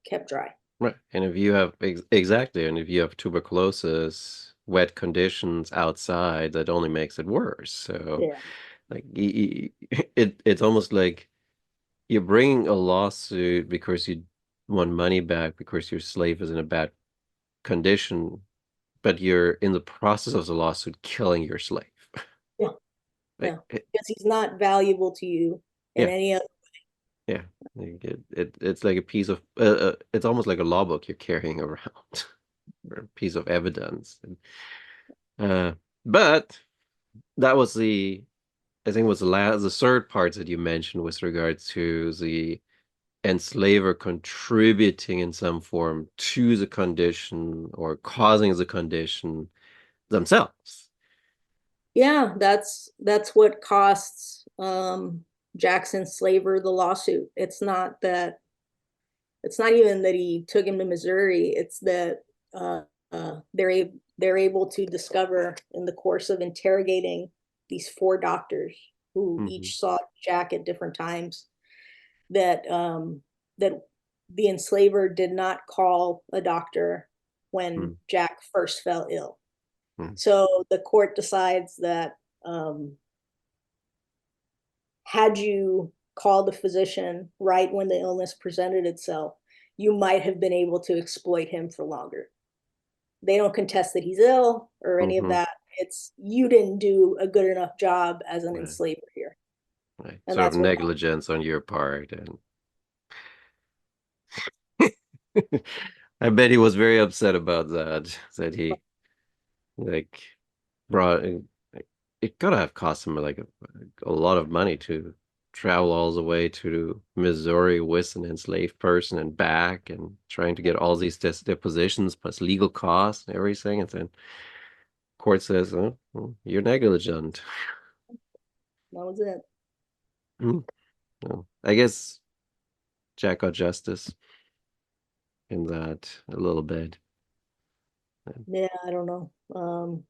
kept dry. Right. And if you have exactly, and if you have tuberculosis, wet conditions outside, that only makes it worse. So, Yeah. like, it's almost like you're bringing a lawsuit because you want money back because your slave is in a bad condition, but you're in the process of the lawsuit killing your slave. Yeah. Like, Yeah. Because he's not valuable to you in yeah, any other. yeah. Like, it's like a piece of it's almost like a law book you're carrying around or a piece of evidence. Uh, but that was I think it was the third part that you mentioned with regards to the enslaver contributing in some form to the condition or causing the condition themselves. Yeah, that's what costs Jackson Slaver the lawsuit. It's not even that he took him to Missouri. It's that uh, they're able to discover in the course of interrogating these four doctors who Hmm. each saw Jack at different times that that the enslaver did not call a doctor when Hmm. Jack first fell ill. Hmm. So the court decides that had you called the physician right when the illness presented itself, you might have been able to exploit him for longer. They don't contest that he's ill or any of Hmm. that. It's you didn't do a good enough job as an Right. enslaver here. Right. And Sort of that's what negligence on your part. And I bet he was very upset about that, that he like brought like, it gotta have cost him like a lot of money to travel all the way to Missouri with an enslaved person and back and trying to get all these depositions plus legal costs and everything. And then court says, oh, well, you're negligent. that was it. Hmm. Well, I guess Jack got justice in that a little bit. Yeah, I don't know.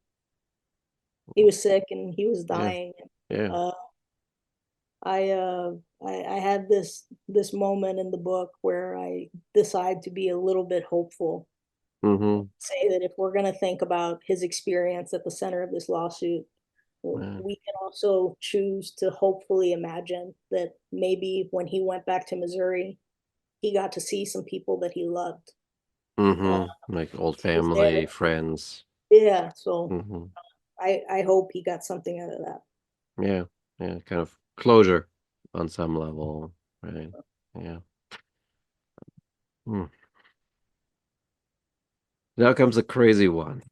He was sick and he was Yeah, dying. yeah. Uh, I I had this moment in the book where I decide to be a little bit hopeful. Mm-hmm. Say that if we're going to think about his experience at the center of this lawsuit, Yeah. we can also choose to hopefully imagine that maybe when he went back to Missouri, he got to see some people that he loved. Uh, Mm-hmm. Like old he was there. family, friends. Yeah, so Mm-hmm. I hope he got something out of that. Yeah, yeah, kind of closure on some level, right? Yeah. Hmm. Now comes a crazy one,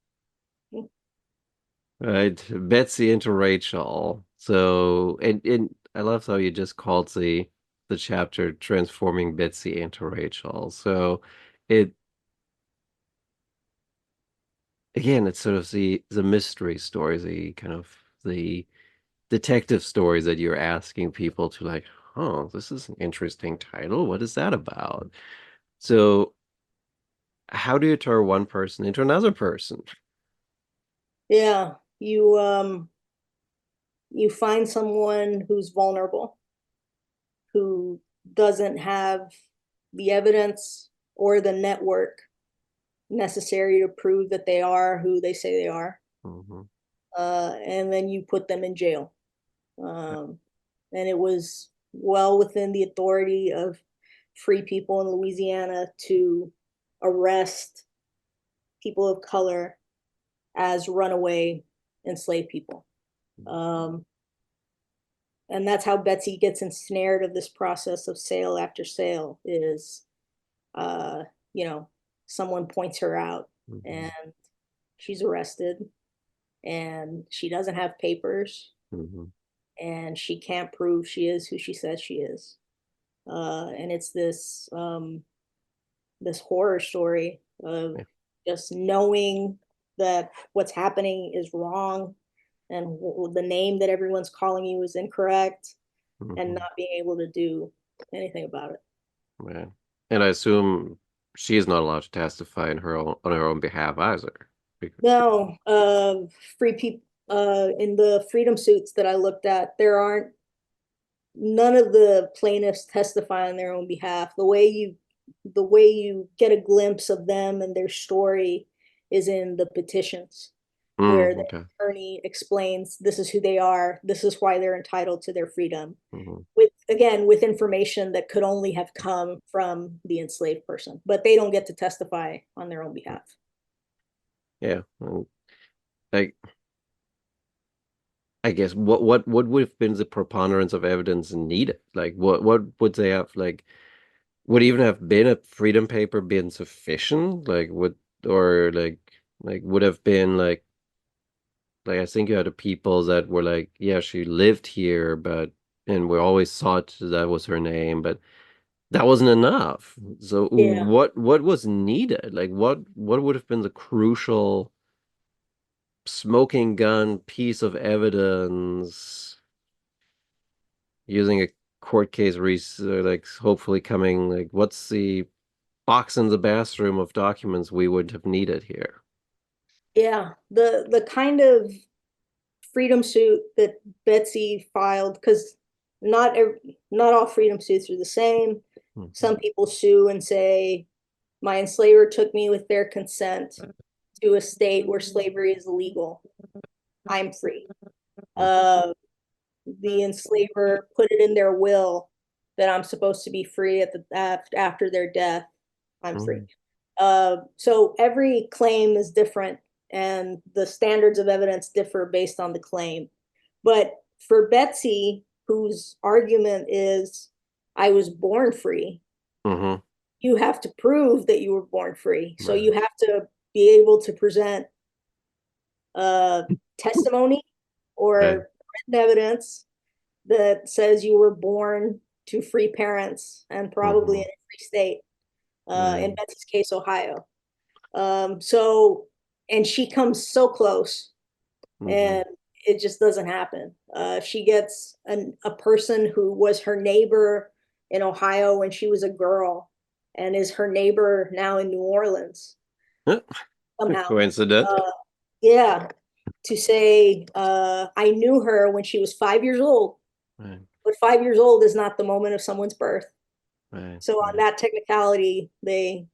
right? Betsy into Rachel. So, and I love how you just called the chapter transforming Betsy into Rachel. So, it again, it's sort of the mystery stories, the kind of the detective stories that you're asking people to like, oh, this is an interesting title. What is that about? So, how do you turn one person into another person? Yeah, you find someone who's vulnerable, who doesn't have the evidence or the network necessary to prove that they are who they say they are, Hmm. and then you put them in jail. Um, and it was well within the authority of free people in Louisiana to arrest people of color as runaway enslaved people. Um, and that's how Betsy gets ensnared of this process of sale after sale is, uh, you know, someone points her out Hmm. and she's arrested and she doesn't have papers Hmm. and she can't prove she is who she says she is. And it's this horror story of Yeah. just knowing that what's happening is wrong and the name that everyone's calling you is incorrect and Hmm. not being able to do anything about it. Yeah. And I assume she is not allowed to testify in her own on her own behalf either. No, free people in the freedom suits that I looked at, there aren't none of the plaintiffs testify on their own behalf. The way you get a glimpse of them and their story is in the petitions where the Okay. attorney explains this is who they are, this is why they're entitled to their freedom. Hmm. With information that could only have come from the enslaved person, but they don't get to testify on their own behalf. Yeah. And I I guess what would have been the preponderance of evidence needed? Like what would they have like would even have been a freedom paper been sufficient? Like would or like would have been like I think you had the people that were like, yeah, she lived here, but and we always thought that was her name, but that wasn't enough. So Yeah. what was needed? Like what would have been the crucial smoking gun piece of evidence using a court case like hopefully coming like what's the box in the bathroom of documents we would have needed here? Yeah. The kind of freedom suit that Betsy filed, because not all freedom suits are the same. Mhm. Some people sue and say, my enslaver took me with their consent to a state where slavery is illegal. I'm free. Uh, the enslaver put it in their will that I'm supposed to be free after their death. I'm free. Mhm. So every claim is different, and the standards of evidence differ based on the claim. But for Betsy, whose argument is, I was born free, Mhm. you have to prove that you were born free. So Right. you have to be able to present uh, testimony Right. or written evidence that says you were born to free parents and probably in Mhm. a free state. In Right. Betsy's case, Ohio. So, and she comes so close, Mhm. and it just doesn't happen. She gets a person who was her neighbor in Ohio when she was a girl and is her neighbor now in New Orleans somehow. Coincident. Uh, yeah, to say, I knew her when she was 5 years old, Right. but 5 years old is not the moment of someone's birth. Right. So, on Right. that technicality, they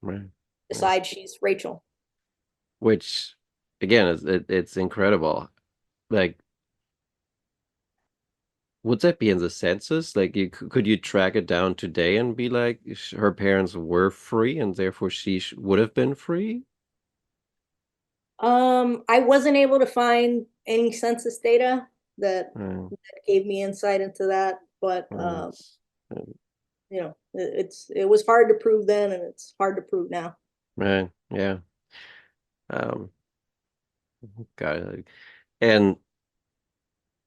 Right. Right. decide she's Rachel. Which again it's incredible. Like would that be in the census? Like you could you track it down today and be like her parents were free and therefore she sh would have been free? I wasn't able to find any census data that, Right. that gave me insight into that, but Right. it was hard to prove then, and it's hard to prove now. Right. Yeah. Um, got it. And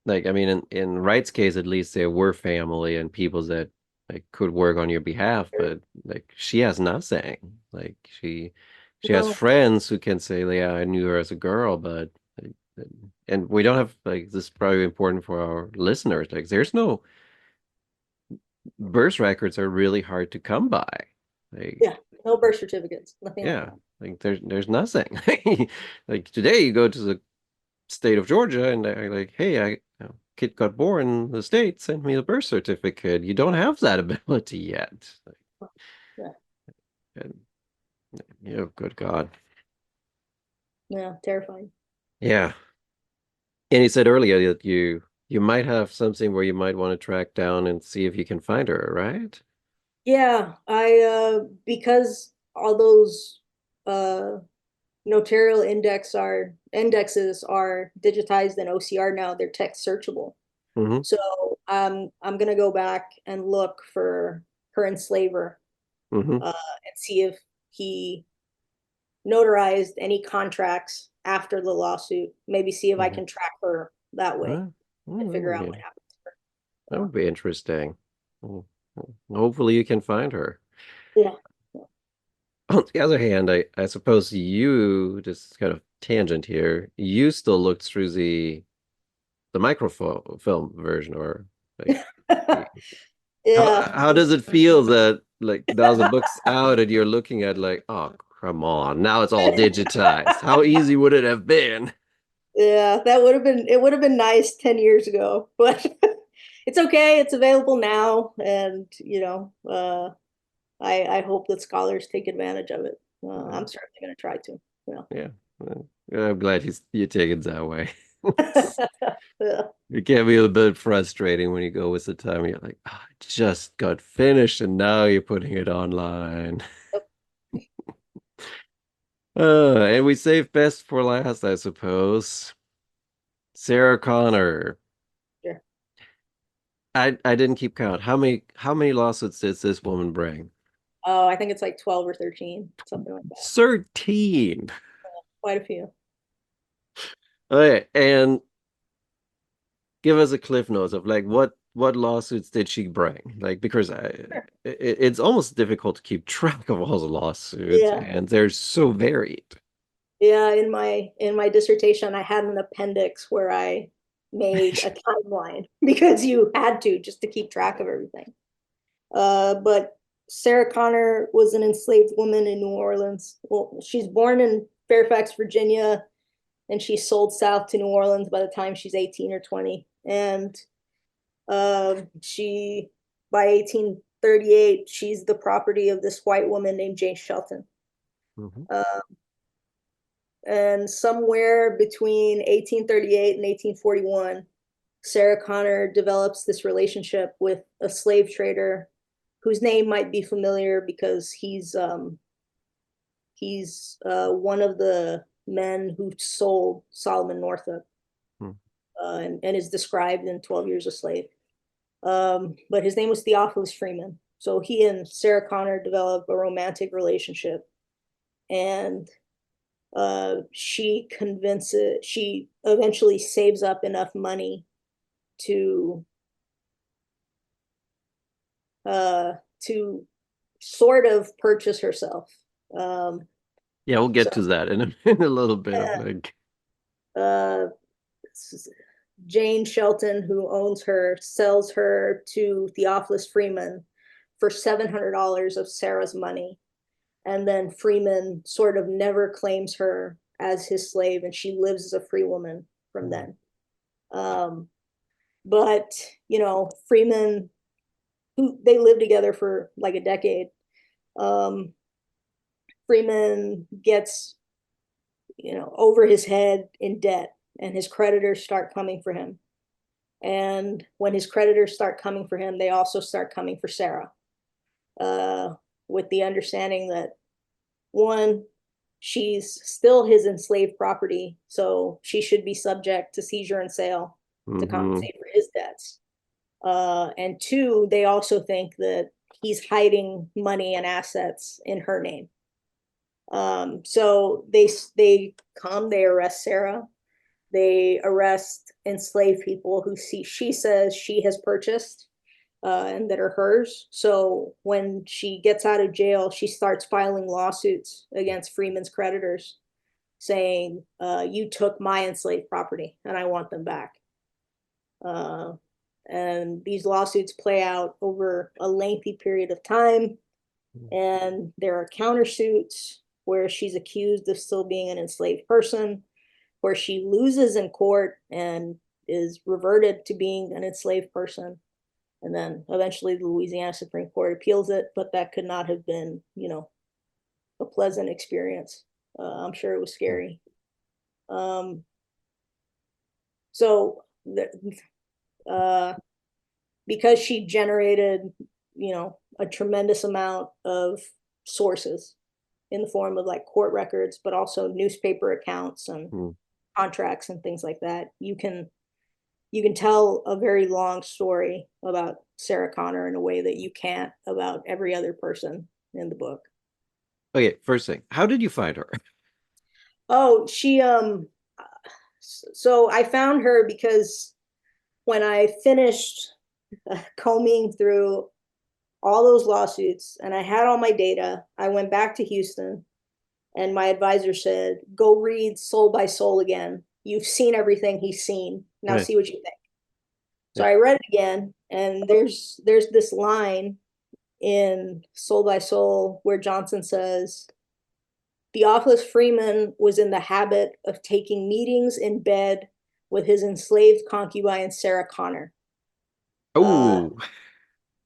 like I mean in Wright's case at least there were family and people that like could work on your behalf, but like she has nothing. Like she has No, friends who can say, yeah, I knew her as a girl, but like, and we don't have like this is probably important for our listeners. Like there's no birth records are really hard to come by. Like yeah, no birth certificates, nothing like yeah, that. like there's nothing. Like today you go to the state of Georgia and they're like, hey, kid got born in the States, send me the birth certificate. You don't have that ability yet. Like, Yeah, and, good God. yeah, terrifying. Yeah. And you said earlier that you might have something where you might want to track down and see if you can find her, right? Yeah, I because all those uh notarial indexes are digitized in OCR now, they're text searchable. Mm-hmm. So I'm gonna go back and look for her enslaver, Mm-hmm. and see if he notarized any contracts after the lawsuit. Maybe see if I Mm-hmm. can track her that way Well, and figure out yeah, what happened to that her. would be interesting. Mm, hopefully you can find her. Yeah, On the other hand, I suppose you, just kind of tangent here, you still looked through the microfilm film version, or like yeah, how yeah. how does it feel that like now the book's out and you're looking at like, oh, come on, now it's all digitized. How easy would it have been? Yeah, that would have been it would have been nice 10 years ago, but it's okay. It's available now, and I hope that scholars take advantage of it. I'm certainly going to try to. Yeah, I'm glad you take it that way. Yeah. It can be a bit frustrating when you go with the time. You're like, oh, I just got finished and now you're putting it online. And we save best for last, I suppose. Sarah Connor. Sure. I didn't keep count. How many lawsuits did this woman bring? Oh, I think it's like 12 or 13, something like that. 13. Quite a few. Okay, and give us a cliff notes of like what lawsuits did she bring? Like because Sure. it's almost difficult to keep track of all the lawsuits, Yeah. and they're so varied. Yeah, in my dissertation, I had an appendix where I made a timeline because you had to just to keep track of everything. But Sarah Connor was an enslaved woman in New Orleans. Well, she's born in Fairfax, Virginia, and she's sold south to New Orleans by the time she's 18 or 20. And she, by 1838, she's the property of this white woman named Jane Shelton. Mhm. Uh, and somewhere between 1838 and 1841, Sarah Connor develops this relationship with a slave trader whose name might be familiar because he's one of the men who sold Solomon Northup, Hmm. and is described in 12 Years a Slave. But his name was Theophilus Freeman. So he and Sarah Connor develop a romantic relationship, and she eventually saves up enough money to uh, to sort of purchase herself. Um, Yeah, we'll get so to that in in a little bit of uh, like, uh, Jane Shelton, who owns her, sells her to Theophilus Freeman for $700 of Sarah's money. And then Freeman sort of never claims her as his slave, and she lives as a free woman from then. Um, but, Freeman, who they lived together for like a decade. Um, Freeman gets, over his head in debt, and his creditors start coming for him. And when his creditors start coming for him, they also start coming for Sarah, uh, with the understanding that, one, she's still his enslaved property, so she should be subject to seizure and sale to hmm. compensate for his debts. And two, they also think that he's hiding money and assets in her name. So they arrest Sarah. They arrest enslaved people who she says she has purchased, and that are hers. So when she gets out of jail, she starts filing lawsuits against Freeman's creditors, saying, "You took my enslaved property, and I want them back." Uh, and these lawsuits play out over a lengthy period of time, and there are countersuits where she's accused of still being an enslaved person, where she loses in court and is reverted to being an enslaved person. And then eventually the Louisiana Supreme Court appeals it, but that could not have been, a pleasant experience. I'm sure it was scary. Um, so, uh, because she generated, a tremendous amount of sources in the form of like court records, but also newspaper accounts and contracts and things like that, you can tell a very long story about Sarah Connor in a way that you can't about every other person in the book. Okay, first thing, how did you find her? Oh, so I found her because when I finished combing through all those lawsuits and I had all my data, I went back to Houston, and my advisor said, "Go read Soul by Soul again. You've seen everything he's seen. Now Right. see what you think." So Yeah. I read it again, and there's this line in Soul by Soul where Johnson says, "Theophilus Freeman was in the habit of taking meetings in bed with his enslaved concubine Sarah Connor." Uh, Oh,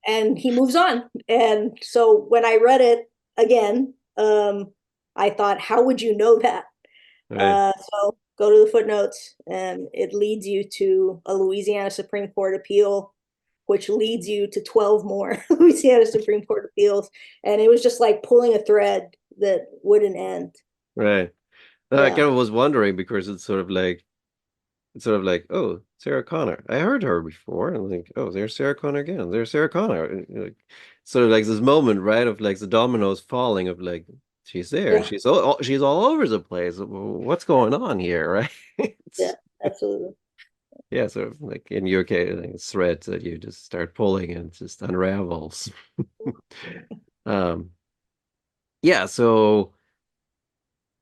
and he moves on. And so when I read it again, I thought, how would you know that? right, So go to the footnotes, and it leads you to a Louisiana Supreme Court appeal, which leads you to 12 more Louisiana Supreme Court appeals. And it was just like pulling a thread that wouldn't end. right. I Yeah. kind of was wondering because it's sort of like, oh, Sarah Connor. I heard her before, and like, oh, there's Sarah Connor again. There's Sarah Connor. And, like, sort of like this moment, right, of like the dominoes falling of like she's there and Yeah. she's all over the place. What's going on here, right? Yeah. It's Absolutely. Yeah, so like in your case, like threads that you just start pulling and it just unravels. Um, yeah, so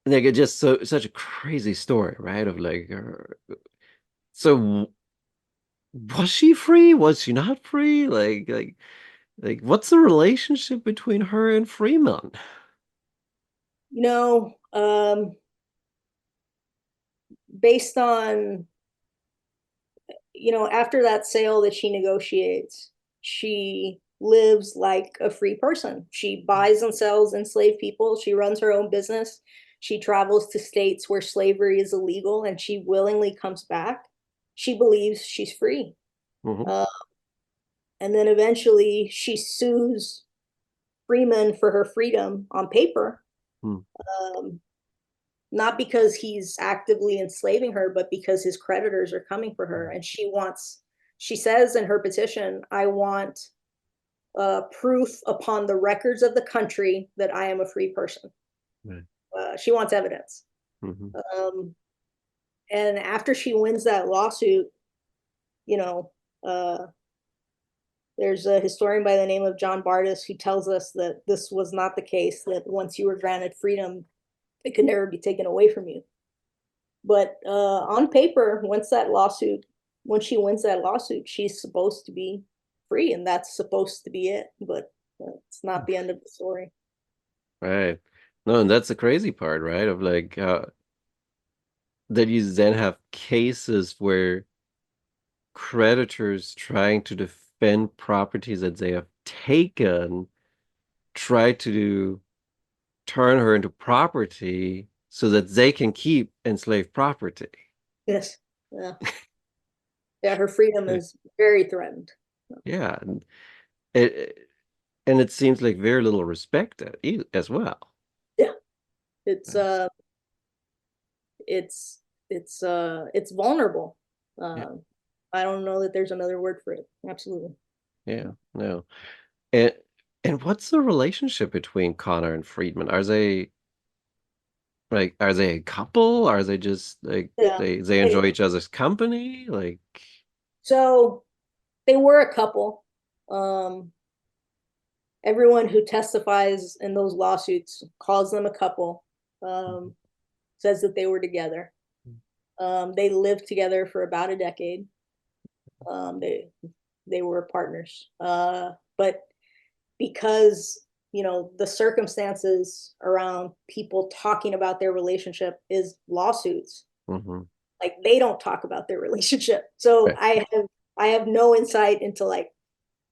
like it's just such a crazy story, right? Of like, so was she free? Was she not free? Like, what's the relationship between her and Freeman? You know, based on, after that sale that she negotiates, she lives like a free person. She buys and sells enslaved people. She runs her own business. She travels to states where slavery is illegal and she willingly comes back. She believes she's free. Hmm. Uh, and then eventually she sues Freeman for her freedom on paper. Um, Not because he's actively enslaving her, but because his creditors are coming for her. And she says in her petition, I want proof upon the records of the country that I am a free person. Right. She wants evidence. Hmm. Um, and after she wins that lawsuit, you know, uh, there's a historian by the name of John Bardis who tells us that this was not the case, that once you were granted freedom, it could never be taken away from you. But on paper, when she wins that lawsuit, she's supposed to be free, and that's supposed to be it. But it's not the end of the story. Right. No, and that's the crazy part, right? Of like that you then have cases where creditors trying to defend properties that they have taken try to turn her into property so that they can keep enslaved property. Yes, yeah, yeah. Her freedom is very threatened. Yeah, it and it seems like very little respected as well. Yeah, it's uh, it's vulnerable. Yeah, Um, I don't know that there's another word for it. Absolutely. yeah, no. And and what's the relationship between Connor and Friedman? Are they a couple? Are they just like Yeah. they enjoy each other's company? Like, So they were a couple. Um, Everyone who testifies in those lawsuits calls them a couple, um, says that they were together. They lived together for about a decade. They were partners, but because the circumstances around people talking about their relationship is lawsuits, mhm. like they don't talk about their relationship. So Right, I have no insight into like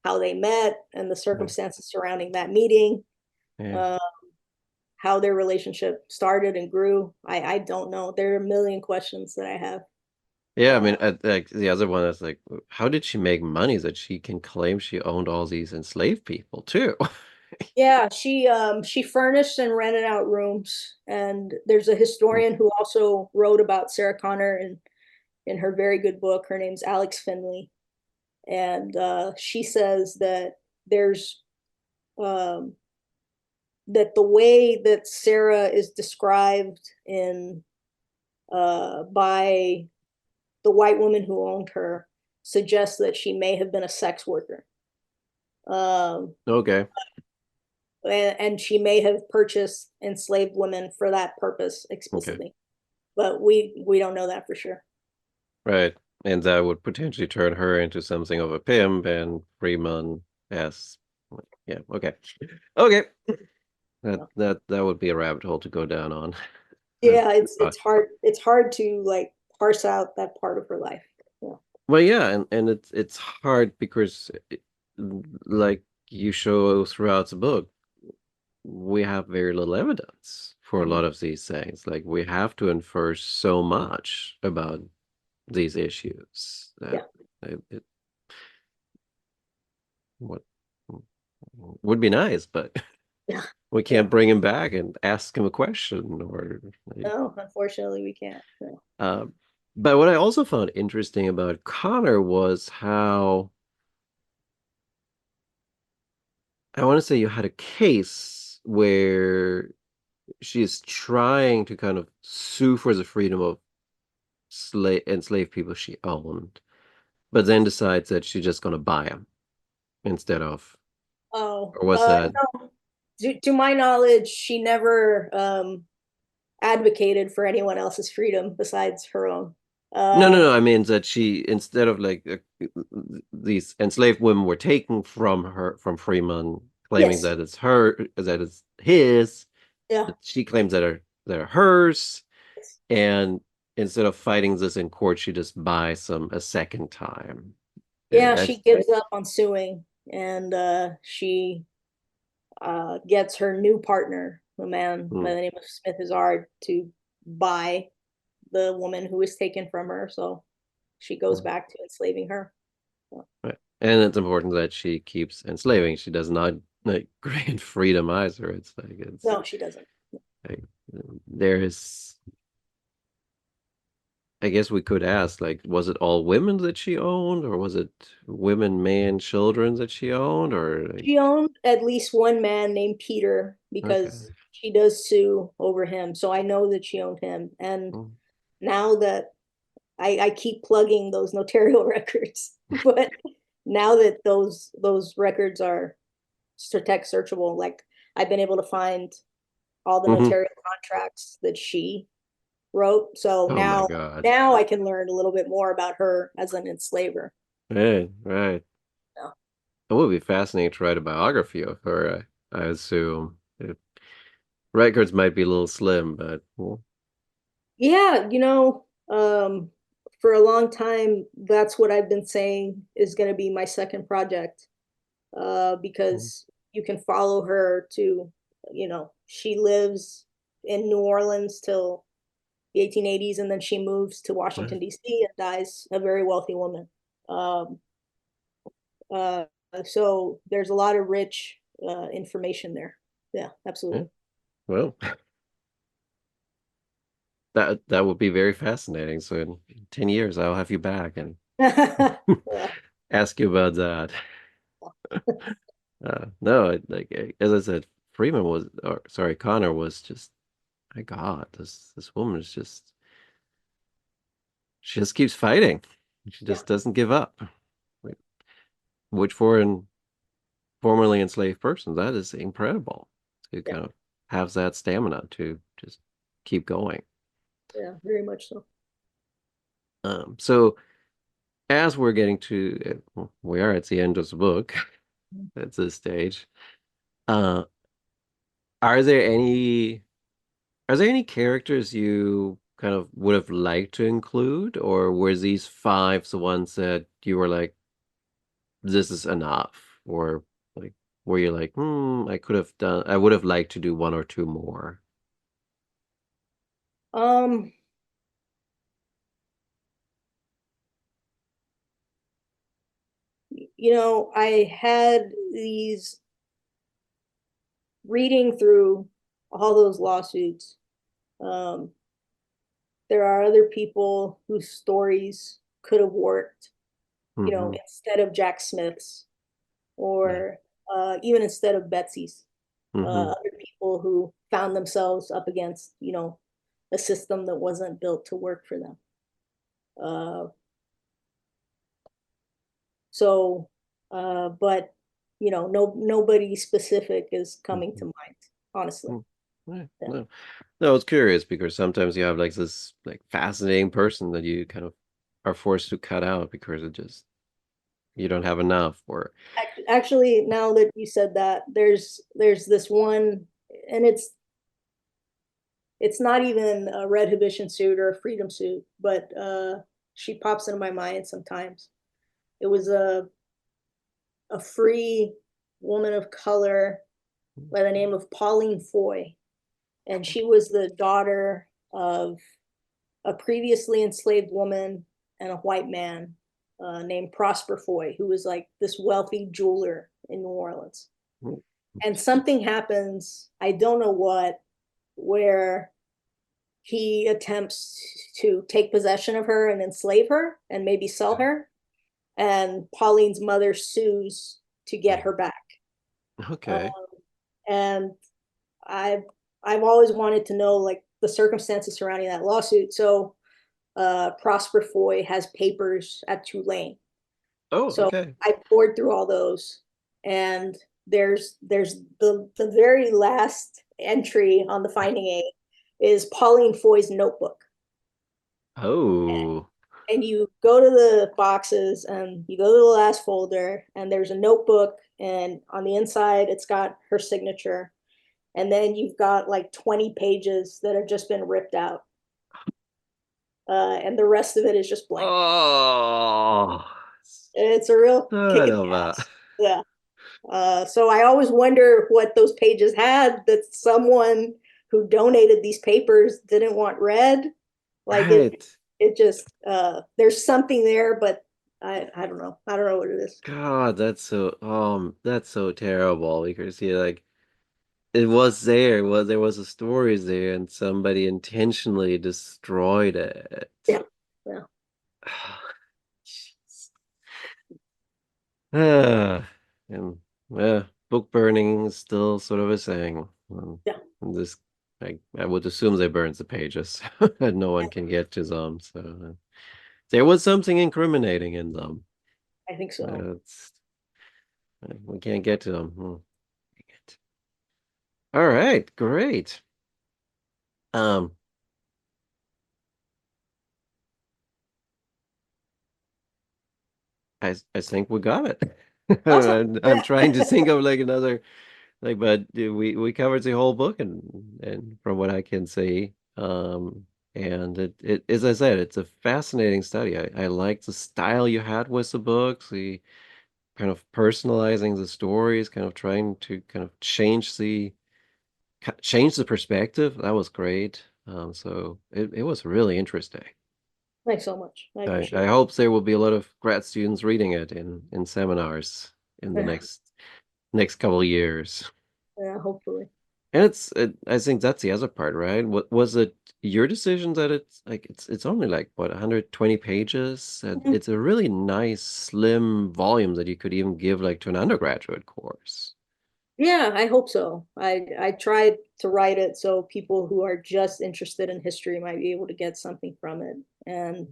how they met and the right. circumstances surrounding that meeting. Yeah. Uh, how their relationship started and grew. I don't know. There are a million questions that I have. Yeah, I mean, Uh, like the other one is like, how did she make money that she can claim she owned all these enslaved people too? yeah, she furnished and rented out rooms. And there's a historian who also wrote about Sarah Connor in her very good book. Her name's Alex Finley, and she says that there's um, that the way that Sarah is described in by the white woman who owned her suggests that she may have been a sex worker. Um, Okay, and she may have purchased enslaved women for that purpose okay, explicitly, but we don't know that for sure. right. And that would potentially turn her into something of a pimp and Freeman as, yeah, okay. Okay. That would be a rabbit hole to go down on. Uh, Yeah, it's uh, it's hard it's hard to like parse out that part of her life. Yeah, well, yeah, and it's hard because like you show throughout the book, we have very little evidence for a mhm. lot of these things. Like we have to infer so much about these issues that Yeah, it what would be nice, but yeah, we yeah. can't bring him back and ask him a question or No, unfortunately we can't. No. uh, but what I also found interesting about Connor was how I want to say you had a case where she's trying to kind of sue for the freedom of slave enslaved people she owned, but then decides that she's just gonna buy them instead of, Oh, or was that? no. To my knowledge, she never advocated for anyone else's freedom besides her own. No, no, Uh, no. I mean that she, instead of like these enslaved women were taken from her, from Freeman, claiming yes, that it's her, that it's his. yeah, But she claims that are hers, and instead of fighting this in court, she just buys them a second time. yeah. I, She gives up on suing, and she gets her new partner, a man by hmm, the name of Smith Izard, to buy the woman who was taken from her. So she goes hmm. back to enslaving her. So, Right. And it's important that she keeps enslaving. She does not like grant freedom either. It's like it's no, she doesn't. like there is. I guess we could ask, like, was it all women that she owned, or was it women, man, children that she owned, or like, She owned at least one man named Peter okay. because she does sue over him. So I know that she owned him. And Mm. now that I keep plugging those notarial records, but now that those records are text searchable, like I've been able to find all the Hmm. notarial contracts that she wrote. So Oh my God. now I can learn a little bit more about her as an enslaver. Right, right. Yeah. It would be fascinating to write a biography of her, I assume. Records might be a little slim, but well, Yeah, for a long time, that's what I've been saying is going to be my second project, mm, because you can follow her to, she lives in New Orleans till the 1880s, and then she moves to right. Washington, D.C., and dies a very wealthy woman. Um, uh, so there's a lot of rich information there. Yeah, Yeah. absolutely. Well, that would be very fascinating. So in 10 years, I'll have you back and Yeah, ask you about that. No, as I said, Freeman was, or sorry, Connor was just, my God, this woman is just, she just keeps fighting. She yeah, just doesn't give up. Like, which for an formerly enslaved person, that is incredible to yeah, kind of have that stamina to just keep going. yeah, very much so. So as we're getting to, we are at the end of the book at this stage. Uh, are there any Are there any characters you kind of would have liked to include, or were these five the ones that you were like, this is enough? Or like, were you like, I would have liked to do one or two more? Um, I had these reading through all those lawsuits. Um, there are other people whose stories could have worked, Hmm. instead of Jack Smith's, Yeah. or even instead of Betsy's. Hmm. Other people who found themselves up against, a system that wasn't built to work for them. Uh, so, but no, nobody specific is coming to Hmm. mind, honestly. Yeah. Yeah. No, no, I was curious because sometimes you have like this like fascinating person that you kind of are forced to cut out because it just you don't have enough, or Actually, now that you said that, there's this one, and it's not even a red hibition suit or a freedom suit, but she pops into my mind sometimes. It was a free woman of color by the name of Pauline Foy, and she was the daughter of a previously enslaved woman and a white man named Prosper Foy, who was like this wealthy jeweler in New Orleans. And something happens, I don't know what, where he attempts to take possession of her and enslave her and maybe sell her. And Pauline's mother sues to get her back. Uh, okay. and I've I've always wanted to know like the circumstances surrounding that lawsuit. So Prosper Foy has papers at Tulane. Oh, So okay. I poured through all those, and there's the very last entry on the finding aid is Pauline Foy's notebook. Oh, And you go to the boxes and you go to the last folder, and there's a notebook, and on the inside it's got her signature, and then you've got like 20 pages that have just been ripped out, and the rest of it is just blank. oh, It's a real kick son in of the a. ass. Yeah. So I always wonder what those pages had that someone who donated these papers didn't want read. Like Right. it just there's something there, but I don't know. I don't know what it is. God, that's so terrible because yeah, like it was there, there was a story there and somebody intentionally destroyed it. Yeah, yeah, Ah, and book burning is still sort of a thing. yeah. And this, I would assume they burned the pages and no one can get to them. So there was something incriminating in them. I think so. It's, we can't get to them. Dang it. All right, great. Um, I think we got it. Awesome. I'm trying to think of like another. Like, but we covered the whole book, and from what I can see, and it as I said, it's a fascinating study. I like the style you had with the books, the kind of personalizing the stories, kind of trying to kind of change the perspective. That was great. So it was really interesting. Thanks so much. I I appreciate it. hope there will be a lot of grad students reading it in seminars in the Yeah, next couple of years. yeah, hopefully. And I think that's the other part, right? What was it your decision that it's like it's only like what 120 pages and Mhm. it's a really nice slim volume that you could even give like to an undergraduate course. Yeah, I hope so. I tried to write it so people who are just interested in history might be able to get something from it. And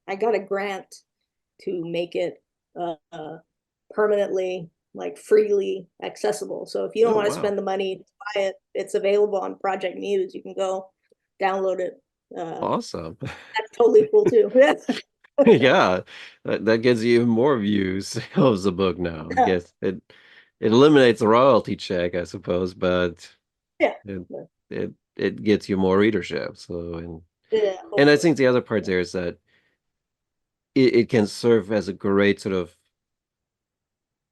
I got a grant to make it uh, permanently, like freely accessible. So if you don't Oh want to wow. spend the money to buy it, it's available on Project Muse. You can go download it. Uh, Awesome. that's totally cool too. Yeah, Yeah. That gives you even more views of the book now. I guess it eliminates the royalty check, I suppose, but yeah, it it gets you more readership. So yeah. and I Hopefully, think the other part there is that it can serve as a great sort of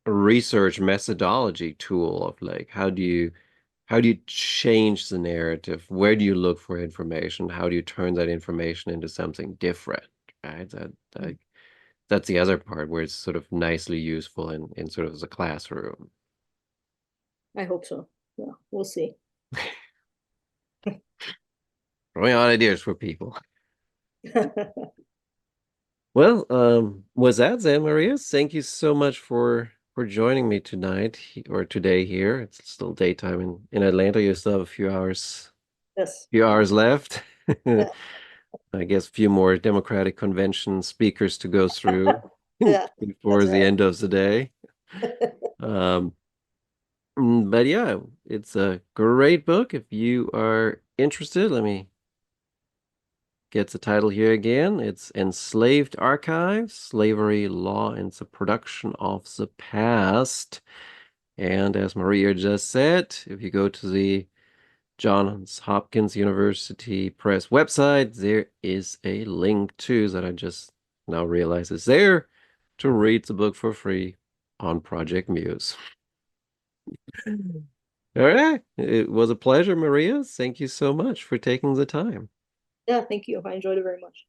research methodology tool of like how do you change the narrative? Where do you look for information? How do you turn that information into something different? Right? That's the other part where it's sort of nicely useful in sort of the classroom. I hope so. Yeah, we'll see. Throwing out ideas for people. Well, with that then, Maria, thank you so much for joining me tonight or today here. It's still daytime in Atlanta. You still have a Yes. few hours left. Yeah. I guess a few more Democratic convention speakers to go through Yeah, before that's the right. end of the day. Um, but yeah, it's a great book. If you are interested, let me get the title here again. It's Enslaved Archives, Slavery, Law, and the Production of the Past. And as Maria just said, if you go to the Johns Hopkins University Press website, there is a link too that I just now realize is there to read the book for free on Project Muse. All right. It was a pleasure, Maria. Thank you so much for taking the time. Yeah, thank you. I enjoyed it very much.